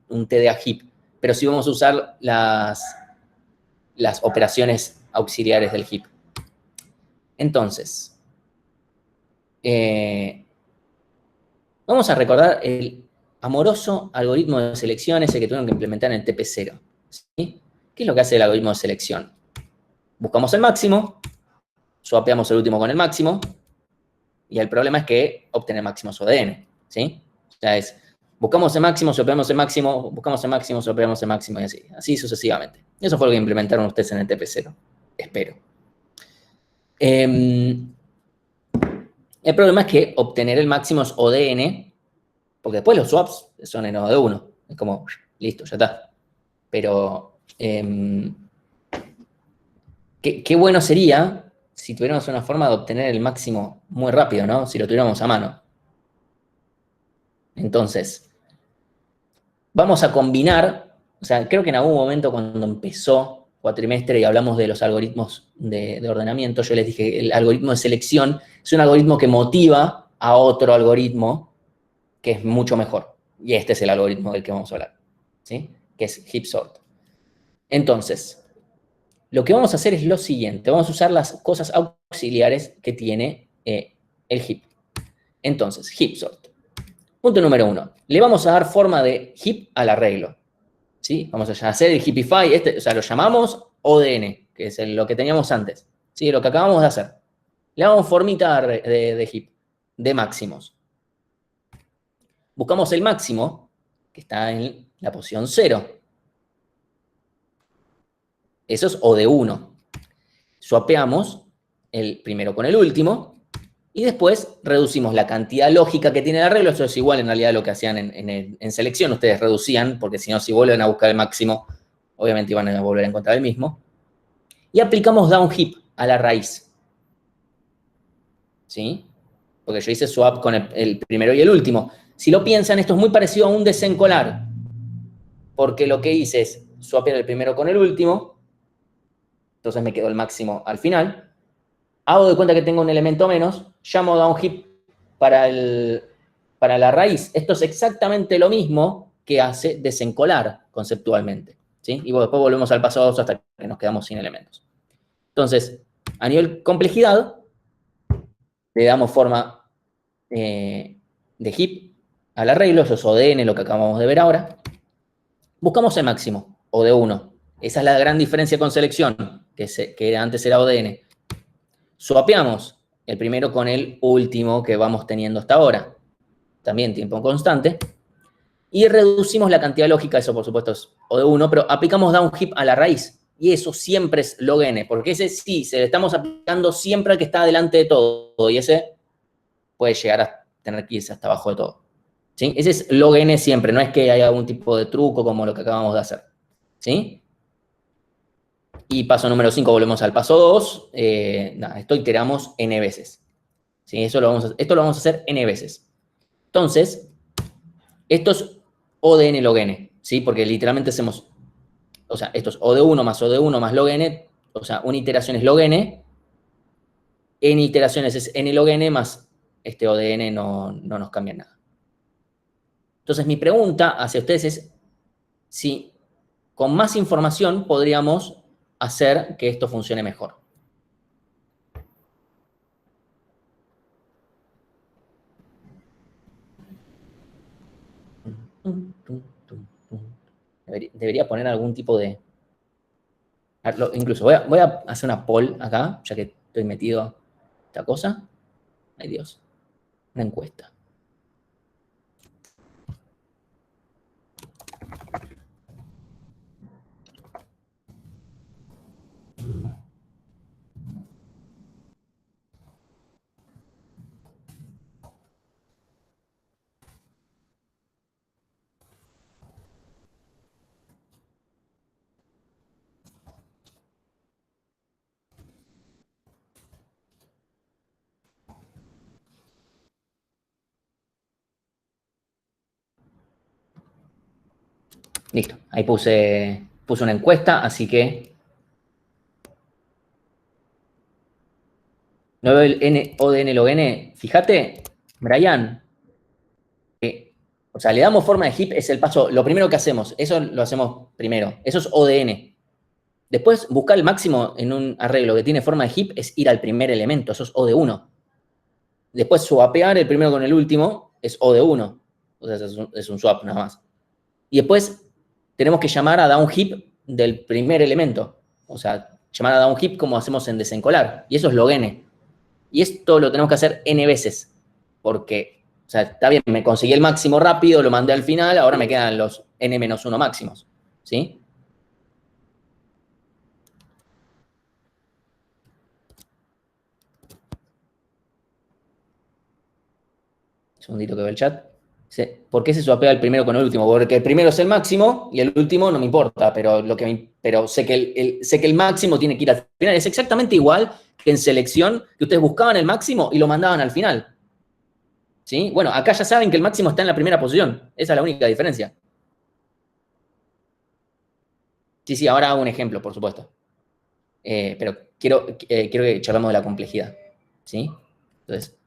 Speaker 1: un TDA heap, pero sí vamos a usar las operaciones auxiliares del heap. Entonces, Vamos a recordar el amoroso algoritmo de selección ese que tuvieron que implementar en el TP0. ¿Sí? ¿Qué es lo que hace el algoritmo de selección? Buscamos el máximo, swapeamos el último con el máximo, y el problema es que obtener máximos ODN, ¿sí? O sea, es, buscamos el máximo, swapeamos el máximo, buscamos el máximo, swapeamos el máximo, y así sucesivamente. Eso fue lo que implementaron ustedes en el TP0, espero. El problema es que obtener el máximo es ODN, porque después los swaps son en OD1. Es como, listo, ya está. Pero, qué bueno sería si tuviéramos una forma de obtener el máximo muy rápido, ¿no? Si lo tuviéramos a mano. Entonces, vamos a combinar, o sea, creo que en algún momento cuando empezó cuatrimestre y hablamos de los algoritmos de ordenamiento, yo les dije que el algoritmo de selección es un algoritmo que motiva a otro algoritmo que es mucho mejor. Y este es el algoritmo del que vamos a hablar, ¿sí? Que es heap sort. Entonces, lo que vamos a hacer es lo siguiente. Vamos a usar las cosas auxiliares que tiene el heap. Entonces, heap sort. Punto número 1. Le vamos a dar forma de heap al arreglo. ¿Sí? Vamos a hacer el heapify. O sea, lo llamamos ODN, que es lo que teníamos antes. ¿Sí? Lo que acabamos de hacer. Le damos formita de heap, de máximos. Buscamos el máximo, que está en la posición 0. Eso es OD1. Swapeamos el primero con el último y después reducimos la cantidad lógica que tiene el arreglo. Eso es igual en realidad a lo que hacían en selección. Ustedes reducían, porque si no, si vuelven a buscar el máximo, obviamente iban a volver a encontrar el mismo. Y aplicamos down heap a la raíz. ¿Sí? Porque yo hice swap con el primero y el último. Si lo piensan, esto es muy parecido a un desencolar. Porque lo que hice es swapear el primero con el último. Entonces me quedó el máximo al final. Hago de cuenta que tengo un elemento menos. Llamo down heap para la raíz. Esto es exactamente lo mismo que hace desencolar conceptualmente. ¿Sí? Y después volvemos al paso 2 hasta que nos quedamos sin elementos. Entonces, a nivel complejidad, le damos forma de heap al arreglo. Eso es ODN, lo que acabamos de ver ahora. Buscamos el máximo, OD1. Esa es la gran diferencia con selección, que antes era ODN. Swapeamos el primero con el último que vamos teniendo hasta ahora. También tiempo constante. Y reducimos la cantidad lógica, eso por supuesto es OD1, pero aplicamos down heap a la raíz. Y eso siempre es log n, porque ese sí, se le estamos aplicando siempre al que está delante de todo. Y ese puede llegar a tener que irse hasta abajo de todo. ¿Sí? Ese es log n siempre, no es que haya algún tipo de truco como lo que acabamos de hacer. ¿Sí? Y paso número 5, volvemos al paso 2. Esto iteramos n veces. ¿Sí? Esto lo vamos a hacer n veces. Entonces, esto es O de n log n, ¿sí? Porque literalmente hacemos, o sea, esto es O de 1 más log n, o sea, una iteración es log n iteraciones es n log n más este O de n no nos cambia nada. Entonces, mi pregunta hacia ustedes es si con más información podríamos hacer que esto funcione mejor. Debería poner algún tipo de... Incluso voy a hacer una poll acá, ya que estoy metido en esta cosa. Ay, Dios. Una encuesta. Listo. Ahí puse una encuesta, así que... No veo el O de n log n. Fíjate, Brian, o sea, le damos forma de heap, es el paso, lo primero que hacemos, eso lo hacemos primero, eso es O de n. Después, buscar el máximo en un arreglo que tiene forma de heap es ir al primer elemento, eso es O de 1. Después, swapear el primero con el último, es O de 1. O sea, es un swap nada más. Y después tenemos que llamar a down heap del primer elemento. O sea, llamar a down heap como hacemos en desencolar. Y eso es log n. Y esto lo tenemos que hacer n veces. Porque, o sea, está bien, me conseguí el máximo rápido, lo mandé al final, ahora me quedan los n-1 máximos. ¿Sí? Un segundito que veo el chat. ¿Por qué se swapea el primero con el último? Porque el primero es el máximo y el último no me importa, pero sé que el máximo tiene que ir al final. Es exactamente igual que en selección, que ustedes buscaban el máximo y lo mandaban al final. ¿Sí? Bueno, acá ya saben que el máximo está en la primera posición. Esa es la única diferencia. Sí, ahora hago un ejemplo, por supuesto. Pero quiero que charlamos de la complejidad. ¿Sí? Entonces,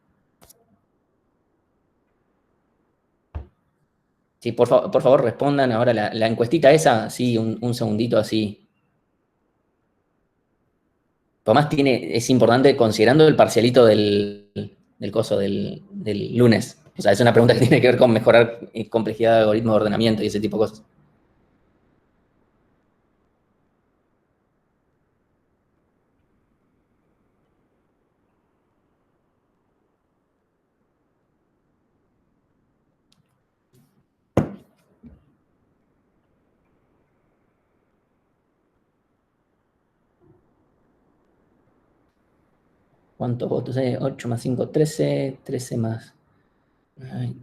Speaker 1: sí, por favor, respondan ahora la encuestita esa, sí, un segundito así. Tomás es importante considerando el parcialito del coso del lunes. O sea, es una pregunta que tiene que ver con mejorar complejidad de algoritmos de ordenamiento y ese tipo de cosas. ¿Cuántos votos hay? 8 más 5, 13. 13 más... Ay,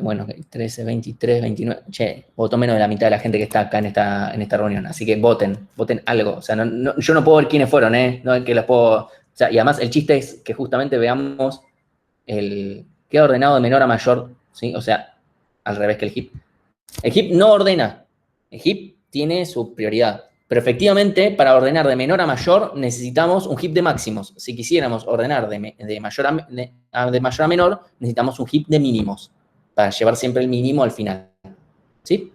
Speaker 1: bueno, 13, 23, 29. Che, votó menos de la mitad de la gente que está acá en esta reunión. Así que voten algo. O sea, yo no puedo ver quiénes fueron, ¿eh? No es que los puedo... O sea, y además el chiste es que justamente veamos queda ordenado de menor a mayor, ¿sí? O sea, al revés que el heap. El heap no ordena. El heap tiene su prioridad. Pero efectivamente, para ordenar de menor a mayor, necesitamos un heap de máximos. Si quisiéramos ordenar de mayor a menor, necesitamos un heap de mínimos, para llevar siempre el mínimo al final. ¿Sí?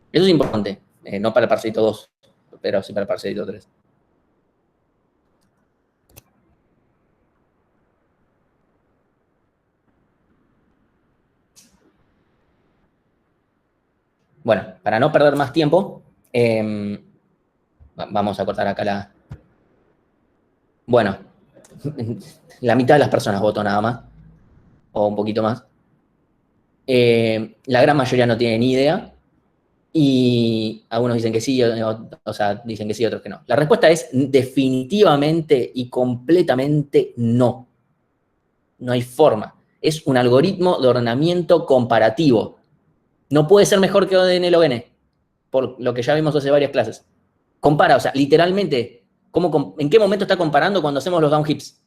Speaker 1: Eso es importante. No para el parcelito 2, pero sí para el parcelito 3. Bueno, para no perder más tiempo, vamos a cortar acá la... Bueno, la mitad de las personas votó nada más, o un poquito más. La gran mayoría no tiene ni idea, y algunos dicen que sí, o sea, dicen que sí, otros que no. La respuesta es definitivamente y completamente no. No hay forma. Es un algoritmo de ordenamiento comparativo. No puede ser mejor que ODN log n, por lo que ya vimos hace varias clases. Compara, o sea, literalmente, ¿en qué momento está comparando cuando hacemos los down heaps?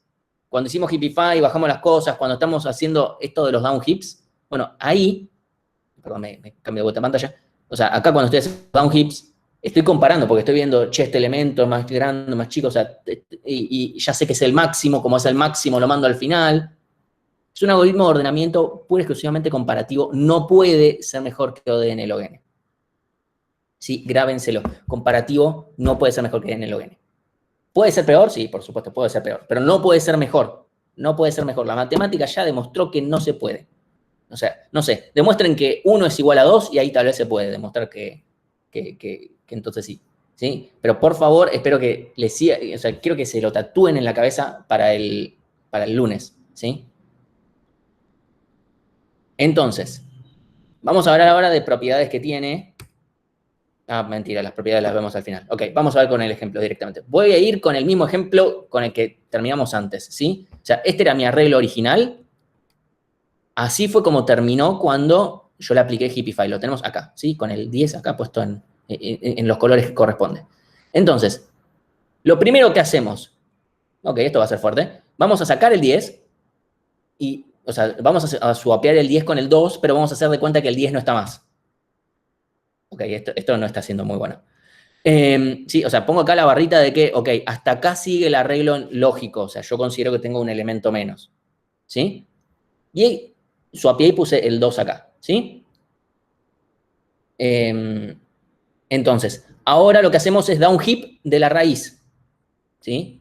Speaker 1: Cuando hicimos Heapify, bajamos las cosas, cuando estamos haciendo esto de los down heaps, bueno, ahí, perdón, me cambio de vuelta de pantalla, o sea, acá cuando estoy haciendo down heaps, estoy comparando, porque estoy viendo, che, este elemento es más grande, más chico, o sea, y ya sé que es el máximo, como es el máximo, lo mando al final. Es un algoritmo de ordenamiento pura y exclusivamente comparativo, no puede ser mejor que ODN log n. Sí, grábenselo. Comparativo no puede ser mejor que ODN log n. ¿Puede ser peor? Sí, por supuesto, puede ser peor. Pero no puede ser mejor. No puede ser mejor. La matemática ya demostró que no se puede. O sea, no sé, demuestren que 1 es igual a 2 y ahí tal vez se puede demostrar que entonces sí. ¿Sí? Pero por favor, espero que les siga, o sea, quiero que se lo tatúen en la cabeza para el lunes. ¿Sí? Entonces, vamos a hablar ahora de propiedades que tiene. Ah, mentira, las propiedades las vemos al final. Ok, vamos a ver con el ejemplo directamente. Voy a ir con el mismo ejemplo con el que terminamos antes, ¿sí? O sea, este era mi arreglo original. Así fue como terminó cuando yo le apliqué Heapify. Lo tenemos acá, ¿sí? Con el 10 acá puesto en los colores que corresponden. Entonces, lo primero que hacemos, ok, esto va a ser fuerte, vamos a sacar el 10 y, o sea, vamos a swapear el 10 con el 2, pero vamos a hacer de cuenta que el 10 no está más. Ok, esto no está siendo muy bueno. Sí, o sea, pongo acá la barrita de que, ok, hasta acá sigue el arreglo lógico, o sea, yo considero que tengo un elemento menos, ¿sí? Y swapeé y puse el 2 acá, ¿sí? Entonces, ahora lo que hacemos es down heap de la raíz, ¿sí?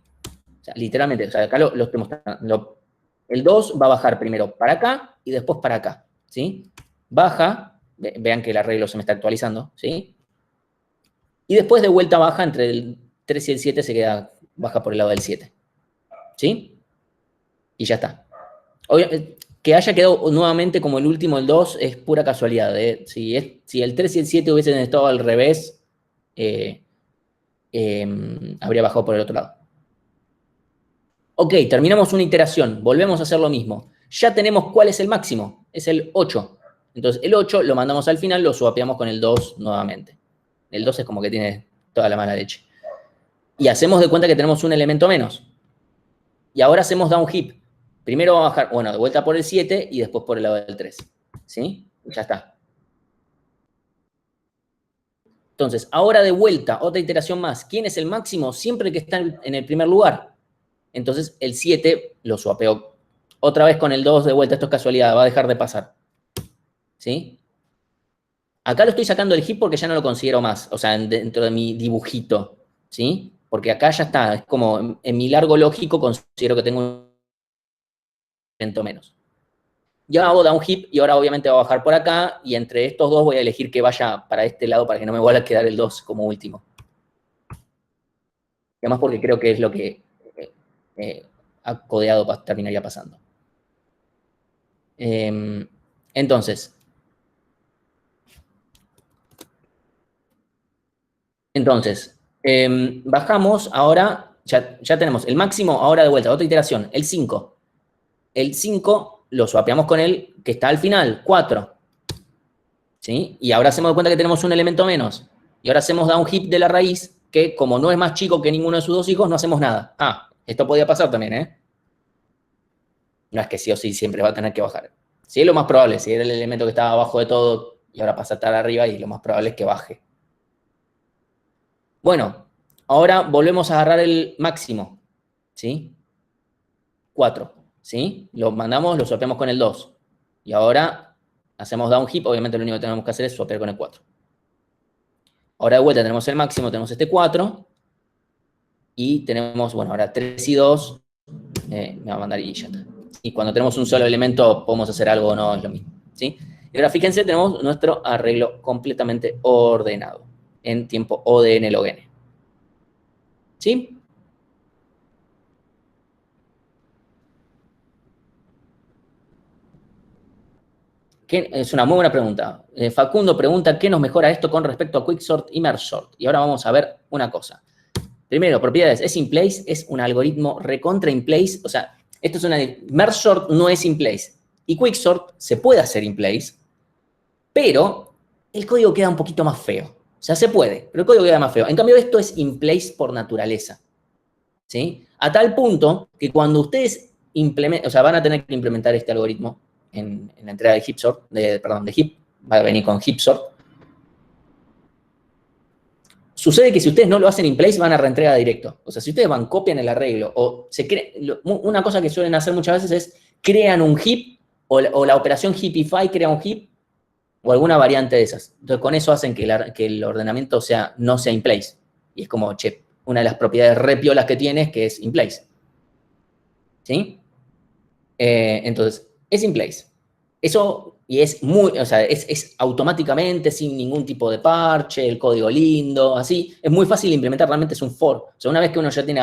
Speaker 1: O sea, literalmente, o sea, acá lo estoy mostrando, El 2 va a bajar primero para acá y después para acá, ¿sí? Baja, vean que el arreglo se me está actualizando, ¿sí? Y después de vuelta baja entre el 3 y el 7 se queda, baja por el lado del 7, ¿sí? Y ya está. Que haya quedado nuevamente como el último, el 2, es pura casualidad, ¿eh? Si el 3 y el 7 hubiesen estado al revés, habría bajado por el otro lado. Ok, terminamos una iteración, volvemos a hacer lo mismo. Ya tenemos cuál es el máximo, es el 8. Entonces el 8 lo mandamos al final, lo swapeamos con el 2 nuevamente. El 2 es como que tiene toda la mala leche. Y hacemos de cuenta que tenemos un elemento menos. Y ahora hacemos down heap. Primero va a bajar, bueno, de vuelta por el 7 y después por el lado del 3. ¿Sí? Ya está. Entonces, ahora de vuelta, otra iteración más. ¿Quién es el máximo? Siempre que está en el primer lugar. Entonces, el 7 lo swapeo otra vez con el 2 de vuelta. Esto es casualidad, va a dejar de pasar. ¿Sí? Acá lo estoy sacando del heap porque ya no lo considero más. O sea, dentro de mi dibujito. ¿Sí? Porque acá ya está. Es como, en mi largo lógico considero que tengo un elemento menos. Ya hago down heap y ahora obviamente va a bajar por acá y entre estos dos voy a elegir que vaya para este lado para que no me vuelva a quedar el 2 como último. Y además porque creo que es lo que ha codeado terminaría pasando. Entonces, bajamos ahora, ya tenemos el máximo, ahora de vuelta, otra iteración, el 5. El 5 lo swapeamos con el que está al final, 4. ¿Sí? Y ahora hacemos de cuenta que tenemos un elemento menos. Y ahora hacemos down heap de la raíz, que como no es más chico que ninguno de sus dos hijos, no hacemos nada. Ah, esto podía pasar también, ¿eh? No es que sí o sí siempre va a tener que bajar. Sí es lo más probable, si era el elemento que estaba abajo de todo y ahora pasa a estar arriba y lo más probable es que baje. Bueno, ahora volvemos a agarrar el máximo, ¿sí? 4, ¿sí? Lo mandamos, lo swapeamos con el 2. Y ahora hacemos down heap, obviamente lo único que tenemos que hacer es swapear con el 4. Ahora de vuelta tenemos el máximo, tenemos este 4. Y tenemos, bueno, ahora 3 y 2. Me va a mandar y ya está. Y cuando tenemos un solo elemento, podemos hacer algo o no, es lo mismo. ¿Sí? Y ahora fíjense, tenemos nuestro arreglo completamente ordenado en tiempo ODN log n. ¿Sí? Es una muy buena pregunta. Facundo pregunta, ¿qué nos mejora esto con respecto a Quicksort y Mergesort? Y ahora vamos a ver una cosa. Primero, propiedades. Es in place, es un algoritmo recontra in place. O sea, esto es una... Mergesort no es in place. Y Quicksort se puede hacer in place, pero el código queda un poquito más feo. O sea, se puede, pero el código queda más feo. En cambio, esto es in place por naturaleza. ¿Sí? A tal punto que cuando ustedes implementen, o sea, van a tener que implementar este algoritmo en la entrega de heapsort, de heap, va a venir con heapsort. Sucede que si ustedes no lo hacen in place, van a reentregar directo. O sea, si ustedes copian el arreglo, o una cosa que suelen hacer muchas veces es crean un heap, o la operación heapify crea un heap, o alguna variante de esas. Entonces, con eso hacen que el ordenamiento no sea in place. Y es como, che, una de las propiedades re piolas que tiene es que es in place. ¿Sí? Entonces, es in place. Eso, y es muy, o sea, es automáticamente, sin ningún tipo de parche, el código lindo, así. Es muy fácil de implementar, realmente es un for. O sea, una vez que uno ya tiene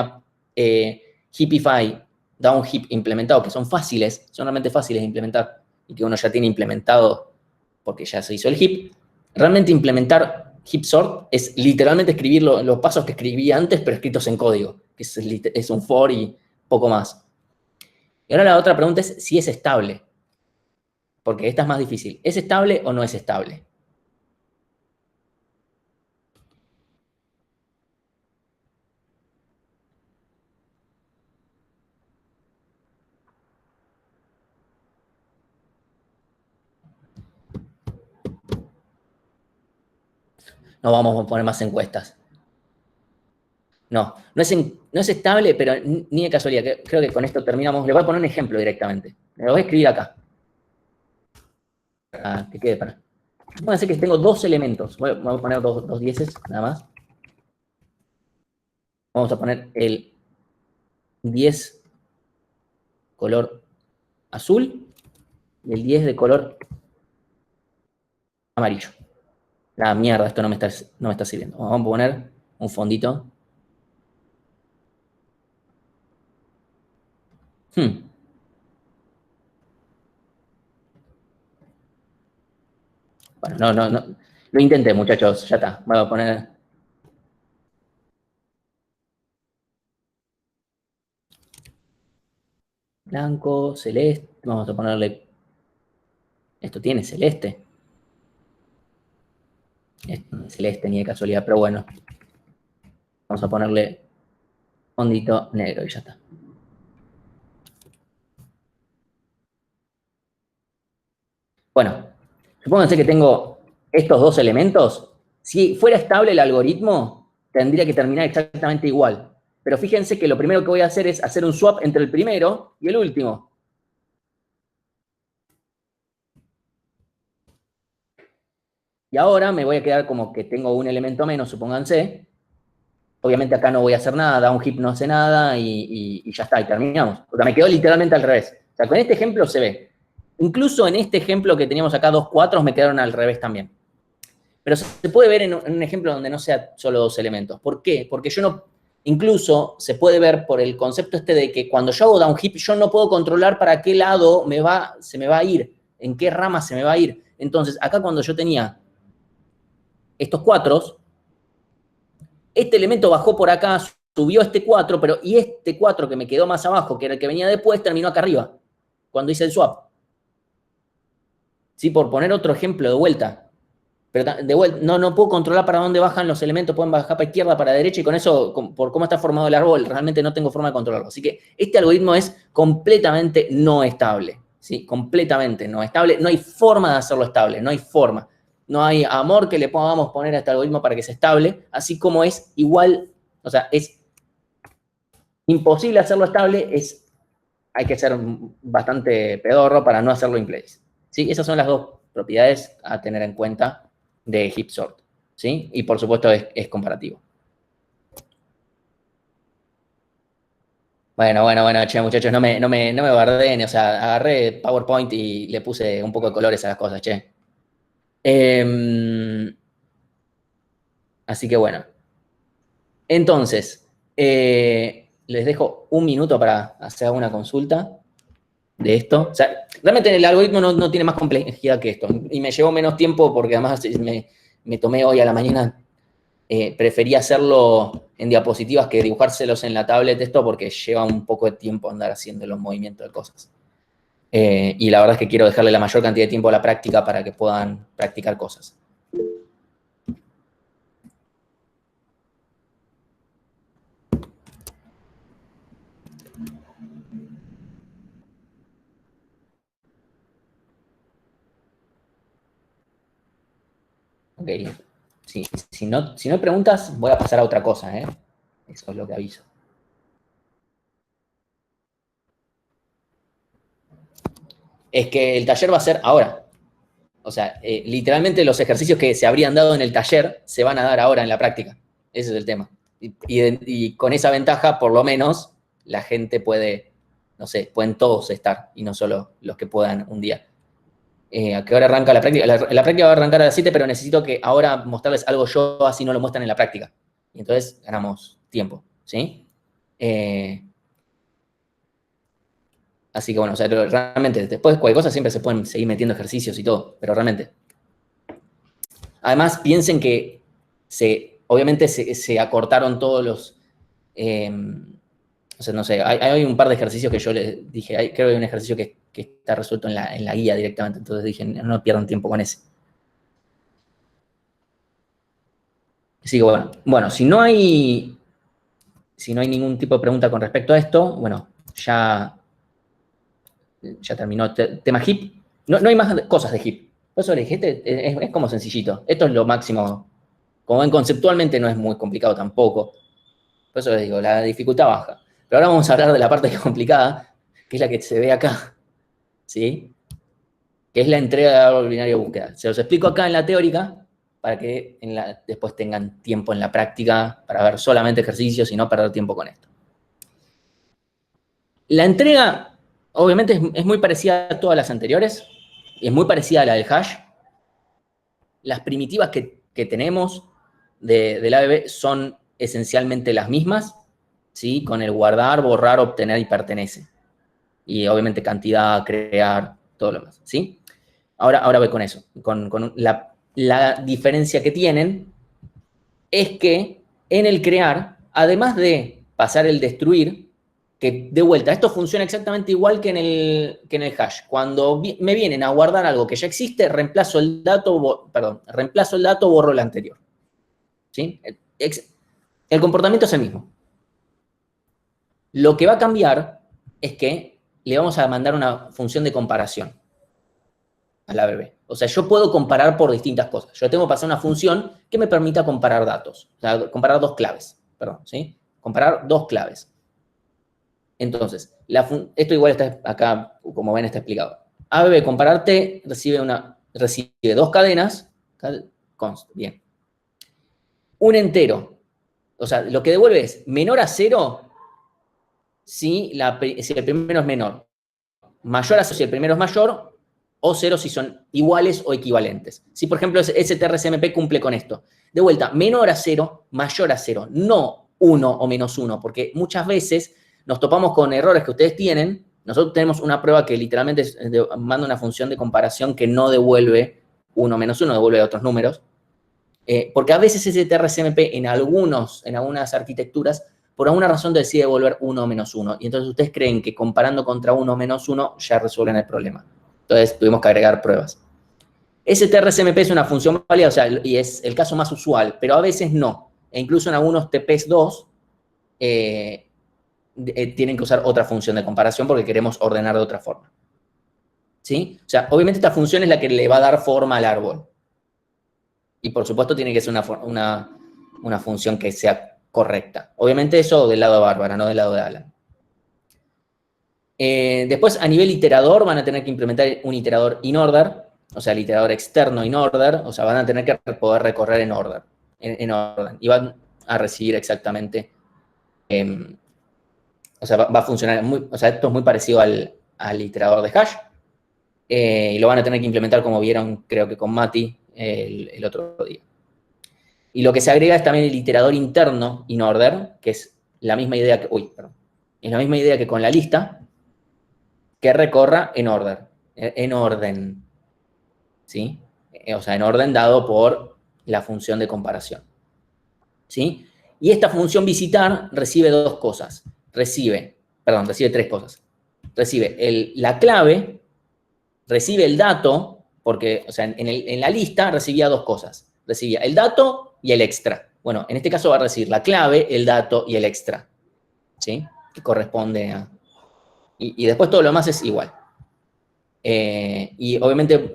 Speaker 1: Heapify, down heap implementado, que son fáciles, son realmente fáciles de implementar, y que uno ya tiene implementado porque ya se hizo el heap, realmente implementar heapsort es literalmente escribir los pasos que escribí antes, pero escritos en código, que es un for y poco más. Y ahora la otra pregunta es si es estable, porque esta es más difícil. ¿Es estable o no es estable? No vamos a poner más encuestas. No es estable, pero ni de casualidad. Creo que con esto terminamos. Le voy a poner un ejemplo directamente. Le voy a escribir acá. Que quede para. Voy a hacer que tengo dos elementos. Voy a poner dos dieces, nada más. Vamos a poner el 10 color azul y el 10 de color amarillo. La mierda, esto no me está sirviendo. Vamos a poner un fondito. Bueno, no. Lo intenté, muchachos. Ya está. Voy a poner... blanco, celeste. Vamos a ponerle... Esto tiene celeste. Celeste ni de casualidad, pero bueno. Vamos a ponerle fondito negro y ya está. Bueno, supónganse que tengo estos dos elementos. Si fuera estable el algoritmo, tendría que terminar exactamente igual. Pero fíjense que lo primero que voy a hacer es hacer un swap entre el primero y el último. Y ahora me voy a quedar como que tengo un elemento menos, supónganse. Obviamente acá no voy a hacer nada, down heap no hace nada y ya está, y terminamos. O sea, me quedó literalmente al revés. O sea, con este ejemplo se ve. Incluso en este ejemplo que teníamos acá, 2 cuatros me quedaron al revés también. Pero se puede ver en un ejemplo donde no sea solo 2 elementos. ¿Por qué? Porque yo no... Incluso se puede ver por el concepto este de que cuando yo hago down heap, yo no puedo controlar para qué lado se me va a ir, en qué rama se me va a ir. Entonces, acá cuando yo tenía estos cuatros, este elemento bajó por acá, subió este 4, y este 4 que me quedó más abajo, que era el que venía después, terminó acá arriba, cuando hice el swap. ¿Sí? Por poner otro ejemplo de vuelta. Pero de vuelta, no puedo controlar para dónde bajan los elementos, pueden bajar para izquierda, para derecha, y con eso, por cómo está formado el árbol, realmente no tengo forma de controlarlo. Así que este algoritmo es completamente no estable. ¿Sí? Completamente no estable. No hay forma de hacerlo estable, no hay forma. No hay amor que le podamos poner a este algoritmo para que sea estable, así como es igual, o sea, es imposible hacerlo estable, hay que ser bastante pedorro para no hacerlo in place. ¿Sí? Esas son las dos propiedades a tener en cuenta de heap sort, ¿sí? Y por supuesto es comparativo. Bueno, che, muchachos, no me bardeen, o sea, agarré PowerPoint y le puse un poco de colores a las cosas, che. Así que bueno. Entonces, les dejo un minuto para hacer una consulta de esto. O sea, realmente el algoritmo no tiene más complejidad que esto. Y me llevó menos tiempo porque además me tomé hoy a la mañana, preferí hacerlo en diapositivas que dibujárselos en la tablet esto porque lleva un poco de tiempo andar haciendo los movimientos de cosas. Y la verdad es que quiero dejarle la mayor cantidad de tiempo a la práctica para que puedan practicar cosas. Ok. Si no hay preguntas, voy a pasar a otra cosa, ¿eh? Eso es lo que aviso. Es que el taller va a ser ahora. O sea, literalmente los ejercicios que se habrían dado en el taller se van a dar ahora en la práctica. Ese es el tema. Y con esa ventaja, por lo menos, la gente puede, no sé, pueden todos estar y no solo los que puedan un día. ¿A qué hora arranca la práctica? La práctica va a arrancar a las 7, pero necesito que ahora mostrarles algo yo, así no lo muestran en la práctica. Y entonces ganamos tiempo, ¿sí? Así que bueno, o sea, realmente, después de cualquier cosa siempre se pueden seguir metiendo ejercicios y todo, pero realmente. Además, piensen que obviamente se acortaron todos los... o sea, no sé, hay un par de ejercicios que yo les dije, creo que hay un ejercicio que está resuelto en la guía directamente, entonces dije, no pierdan tiempo con ese. Así que bueno, si no hay ningún tipo de pregunta con respecto a esto, bueno, ya terminó el tema HIP. No hay más cosas de HIP. Por eso le dije, es como sencillito. Esto es lo máximo. Como ven, conceptualmente no es muy complicado tampoco. Por eso les digo, la dificultad baja. Pero ahora vamos a hablar de la parte complicada, que es la que se ve acá. ¿Sí? Que es la entrega de árbol binario de búsqueda. Se los explico acá en la teórica, para que después tengan tiempo en la práctica para ver solamente ejercicios y no perder tiempo con esto. La entrega obviamente es muy parecida a todas las anteriores, es muy parecida a la del hash. Las primitivas que tenemos del ABB son esencialmente las mismas, ¿sí? Con el guardar, borrar, obtener y pertenece. Y obviamente cantidad, crear, todo lo demás, ¿sí? Ahora voy con eso. Con la diferencia que tienen es que en el crear, además de pasar el destruir, que de vuelta, esto funciona exactamente igual que en el hash. Cuando me vienen a guardar algo que ya existe, reemplazo el dato, borro el anterior. ¿Sí? El comportamiento es el mismo. Lo que va a cambiar es que le vamos a mandar una función de comparación a la ABB. O sea, yo puedo comparar por distintas cosas. Yo tengo que pasar una función que me permita comparar datos. O sea, comparar dos claves. Perdón, ¿sí? Comparar dos claves. Entonces, esto igual está acá, como ven, está explicado. ABB compararte recibe dos cadenas. Const, bien. Un entero. O sea, lo que devuelve es menor a 0 si el primero es menor. Mayor a 0 si el primero es mayor, o 0 si son iguales o equivalentes. Si, por ejemplo, STRCMP cumple con esto. De vuelta, menor a 0, mayor a 0, no 1 o menos 1, porque muchas veces nos topamos con errores que ustedes tienen. Nosotros tenemos una prueba que literalmente manda una función de comparación que no devuelve 1 o menos 1, devuelve otros números. Porque a veces STRCMP en algunas arquitecturas por alguna razón decide devolver 1 o menos 1. Y entonces ustedes creen que comparando contra 1 o menos 1 ya resuelven el problema. Entonces tuvimos que agregar pruebas. STRCMP es una función válida, o sea, y es el caso más usual, pero a veces no. E incluso en algunos TPS2 tienen que usar otra función de comparación porque queremos ordenar de otra forma. ¿Sí? O sea, obviamente esta función es la que le va a dar forma al árbol. Y por supuesto tiene que ser una función que sea correcta. Obviamente eso del lado de Bárbara, no del lado de Alan. Después, a nivel iterador, van a tener que implementar un iterador in order, o sea, el iterador externo in order, o sea, van a tener que poder recorrer en orden, y van a recibir exactamente, o sea, va a funcionar, o sea, esto es muy parecido al iterador de hash, y lo van a tener que implementar como vieron, creo que con Mati, el otro día. Y lo que se agrega es también el iterador interno in order, que es la misma idea que, es la misma idea que con la lista, que recorra en orden, ¿sí? O sea, en orden dado por la función de comparación, ¿sí? Y esta función visitar recibe dos cosas. Recibe tres cosas. Recibe la clave, recibe el dato, porque, o sea, en la lista recibía dos cosas. Recibía el dato y el extra. Bueno, en este caso va a recibir la clave, el dato y el extra, ¿sí? Que corresponde a... Y después todo lo demás es igual. Y obviamente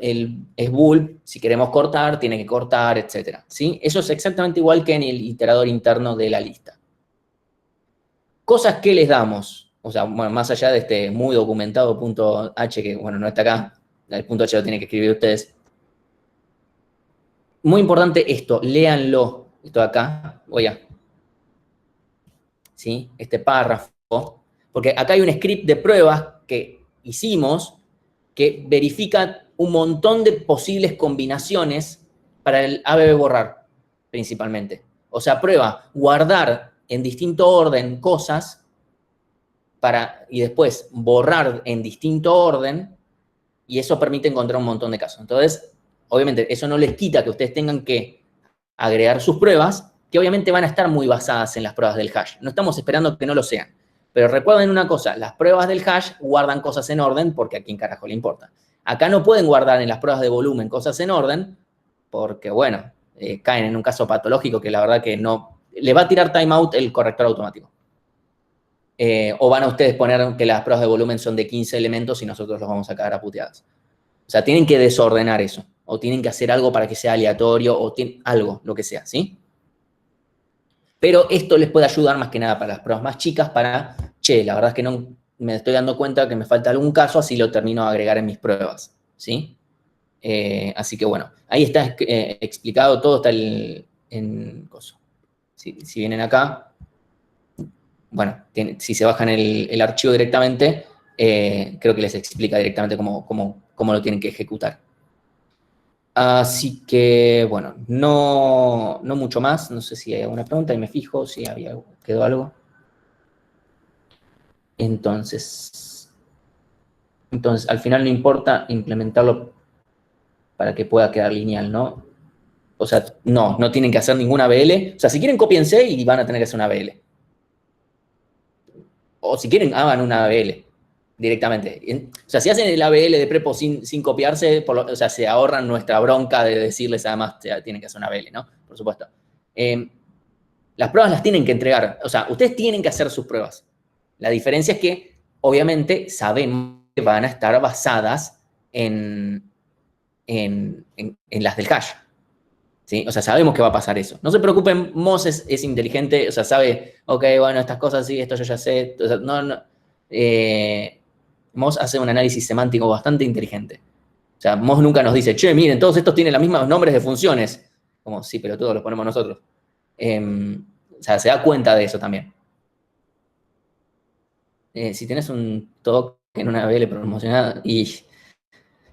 Speaker 1: es bool, si queremos cortar, tiene que cortar, etc. ¿Sí? Eso es exactamente igual que en el iterador interno de la lista. Cosas que les damos, o sea, bueno, más allá de este muy documentado punto H, que bueno, no está acá, el punto H lo tienen que escribir ustedes. Muy importante esto, léanlo, esto de acá, ¿sí? Este párrafo, porque acá hay un script de pruebas que hicimos que verifica un montón de posibles combinaciones para el ABB borrar, principalmente. O sea, prueba guardar en distinto orden cosas y después borrar en distinto orden, y eso permite encontrar un montón de casos. Entonces, obviamente, eso no les quita que ustedes tengan que agregar sus pruebas, que obviamente van a estar muy basadas en las pruebas del hash. No estamos esperando que no lo sean. Pero recuerden una cosa, las pruebas del hash guardan cosas en orden porque a quién carajo le importa. Acá no pueden guardar en las pruebas de volumen cosas en orden porque, bueno, caen en un caso patológico que la verdad que no... Le va a tirar timeout el corrector automático. O van a ustedes poner que las pruebas de volumen son de 15 elementos y nosotros los vamos a cagar a puteadas. O sea, tienen que desordenar eso. O tienen que hacer algo para que sea aleatorio o algo, lo que sea, ¿sí? Pero esto les puede ayudar más que nada para las pruebas más chicas, la verdad es que no me estoy dando cuenta que me falta algún caso, así lo termino de agregar en mis pruebas, ¿sí? Así que bueno, ahí está explicado todo, está en coso. Si vienen acá, bueno, si se bajan el archivo directamente, creo que les explica directamente cómo lo tienen que ejecutar. Así que, bueno, no mucho más. No sé si hay alguna pregunta y me fijo si quedó algo. Entonces, al final no importa implementarlo para que pueda quedar lineal, ¿no? O sea, no tienen que hacer ninguna BL. O sea, si quieren, cópiense y van a tener que hacer una BL. O si quieren, hagan una BL directamente. O sea, si hacen el ABL de prepo sin copiarse, o sea, se ahorran nuestra bronca de decirles además tienen que hacer una BL, ¿no? Por supuesto. Las pruebas las tienen que entregar. O sea, ustedes tienen que hacer sus pruebas. La diferencia es que, obviamente, sabemos que van a estar basadas en las del hash. ¿Sí? O sea, sabemos que va a pasar eso. No se preocupen, Moz es inteligente, o sea, sabe, ok, bueno, estas cosas sí, esto yo ya sé. O sea, Moz hace un análisis semántico bastante inteligente. O sea, Moz nunca nos dice, che, miren, todos estos tienen los mismos nombres de funciones. Como, sí, pero todos los ponemos nosotros. O sea, se da cuenta de eso también. Si tenés un talk en una BL promocionada, y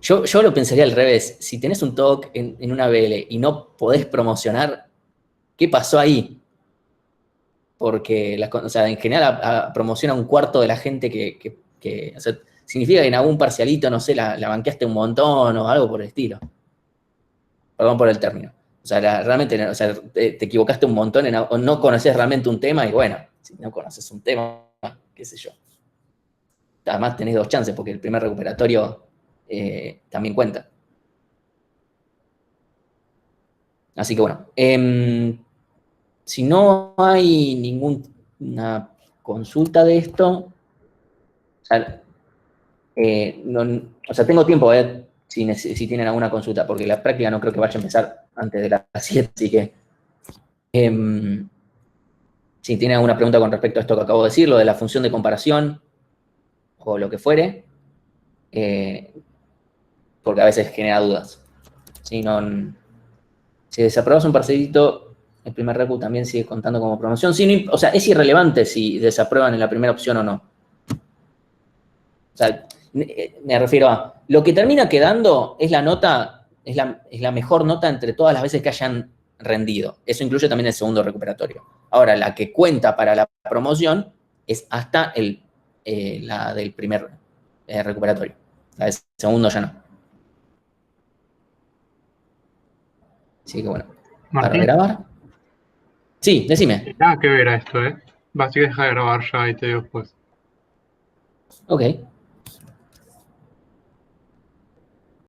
Speaker 1: yo lo pensaría al revés. Si tenés un talk en una BL y no podés promocionar, ¿qué pasó ahí? Porque, o sea, en general promociona un cuarto de la gente o sea, significa que en algún parcialito, no sé, la banqueaste un montón o algo por el estilo. Perdón por el término. O sea, realmente, o sea, te equivocaste un montón o no conoces realmente un tema y bueno, si no conoces un tema, qué sé yo. Además tenés 2 chances porque el primer recuperatorio también cuenta. Así que bueno, si no hay ninguna consulta de esto, o sea, tengo tiempo, si tienen alguna consulta, porque la práctica no creo que vaya a empezar antes de las 7, así que si tienen alguna pregunta con respecto a esto que acabo de decir, lo de la función de comparación o lo que fuere, porque a veces genera dudas. Si desaprobas un parcelito, el primer recu también sigue contando como promoción. O sea, es irrelevante si desaprueban en la primera opción o no. O sea, me refiero a, lo que termina quedando es la nota, es la mejor nota entre todas las veces que hayan rendido. Eso incluye también el segundo recuperatorio. Ahora, la que cuenta para la promoción es hasta la del primer recuperatorio. La del segundo ya no. Así que bueno, para
Speaker 4: Martín,
Speaker 1: grabar. Sí, decime.
Speaker 4: nada que ver a esto, ¿eh? Vas a dejar de grabar ya y te digo después.
Speaker 1: Ok.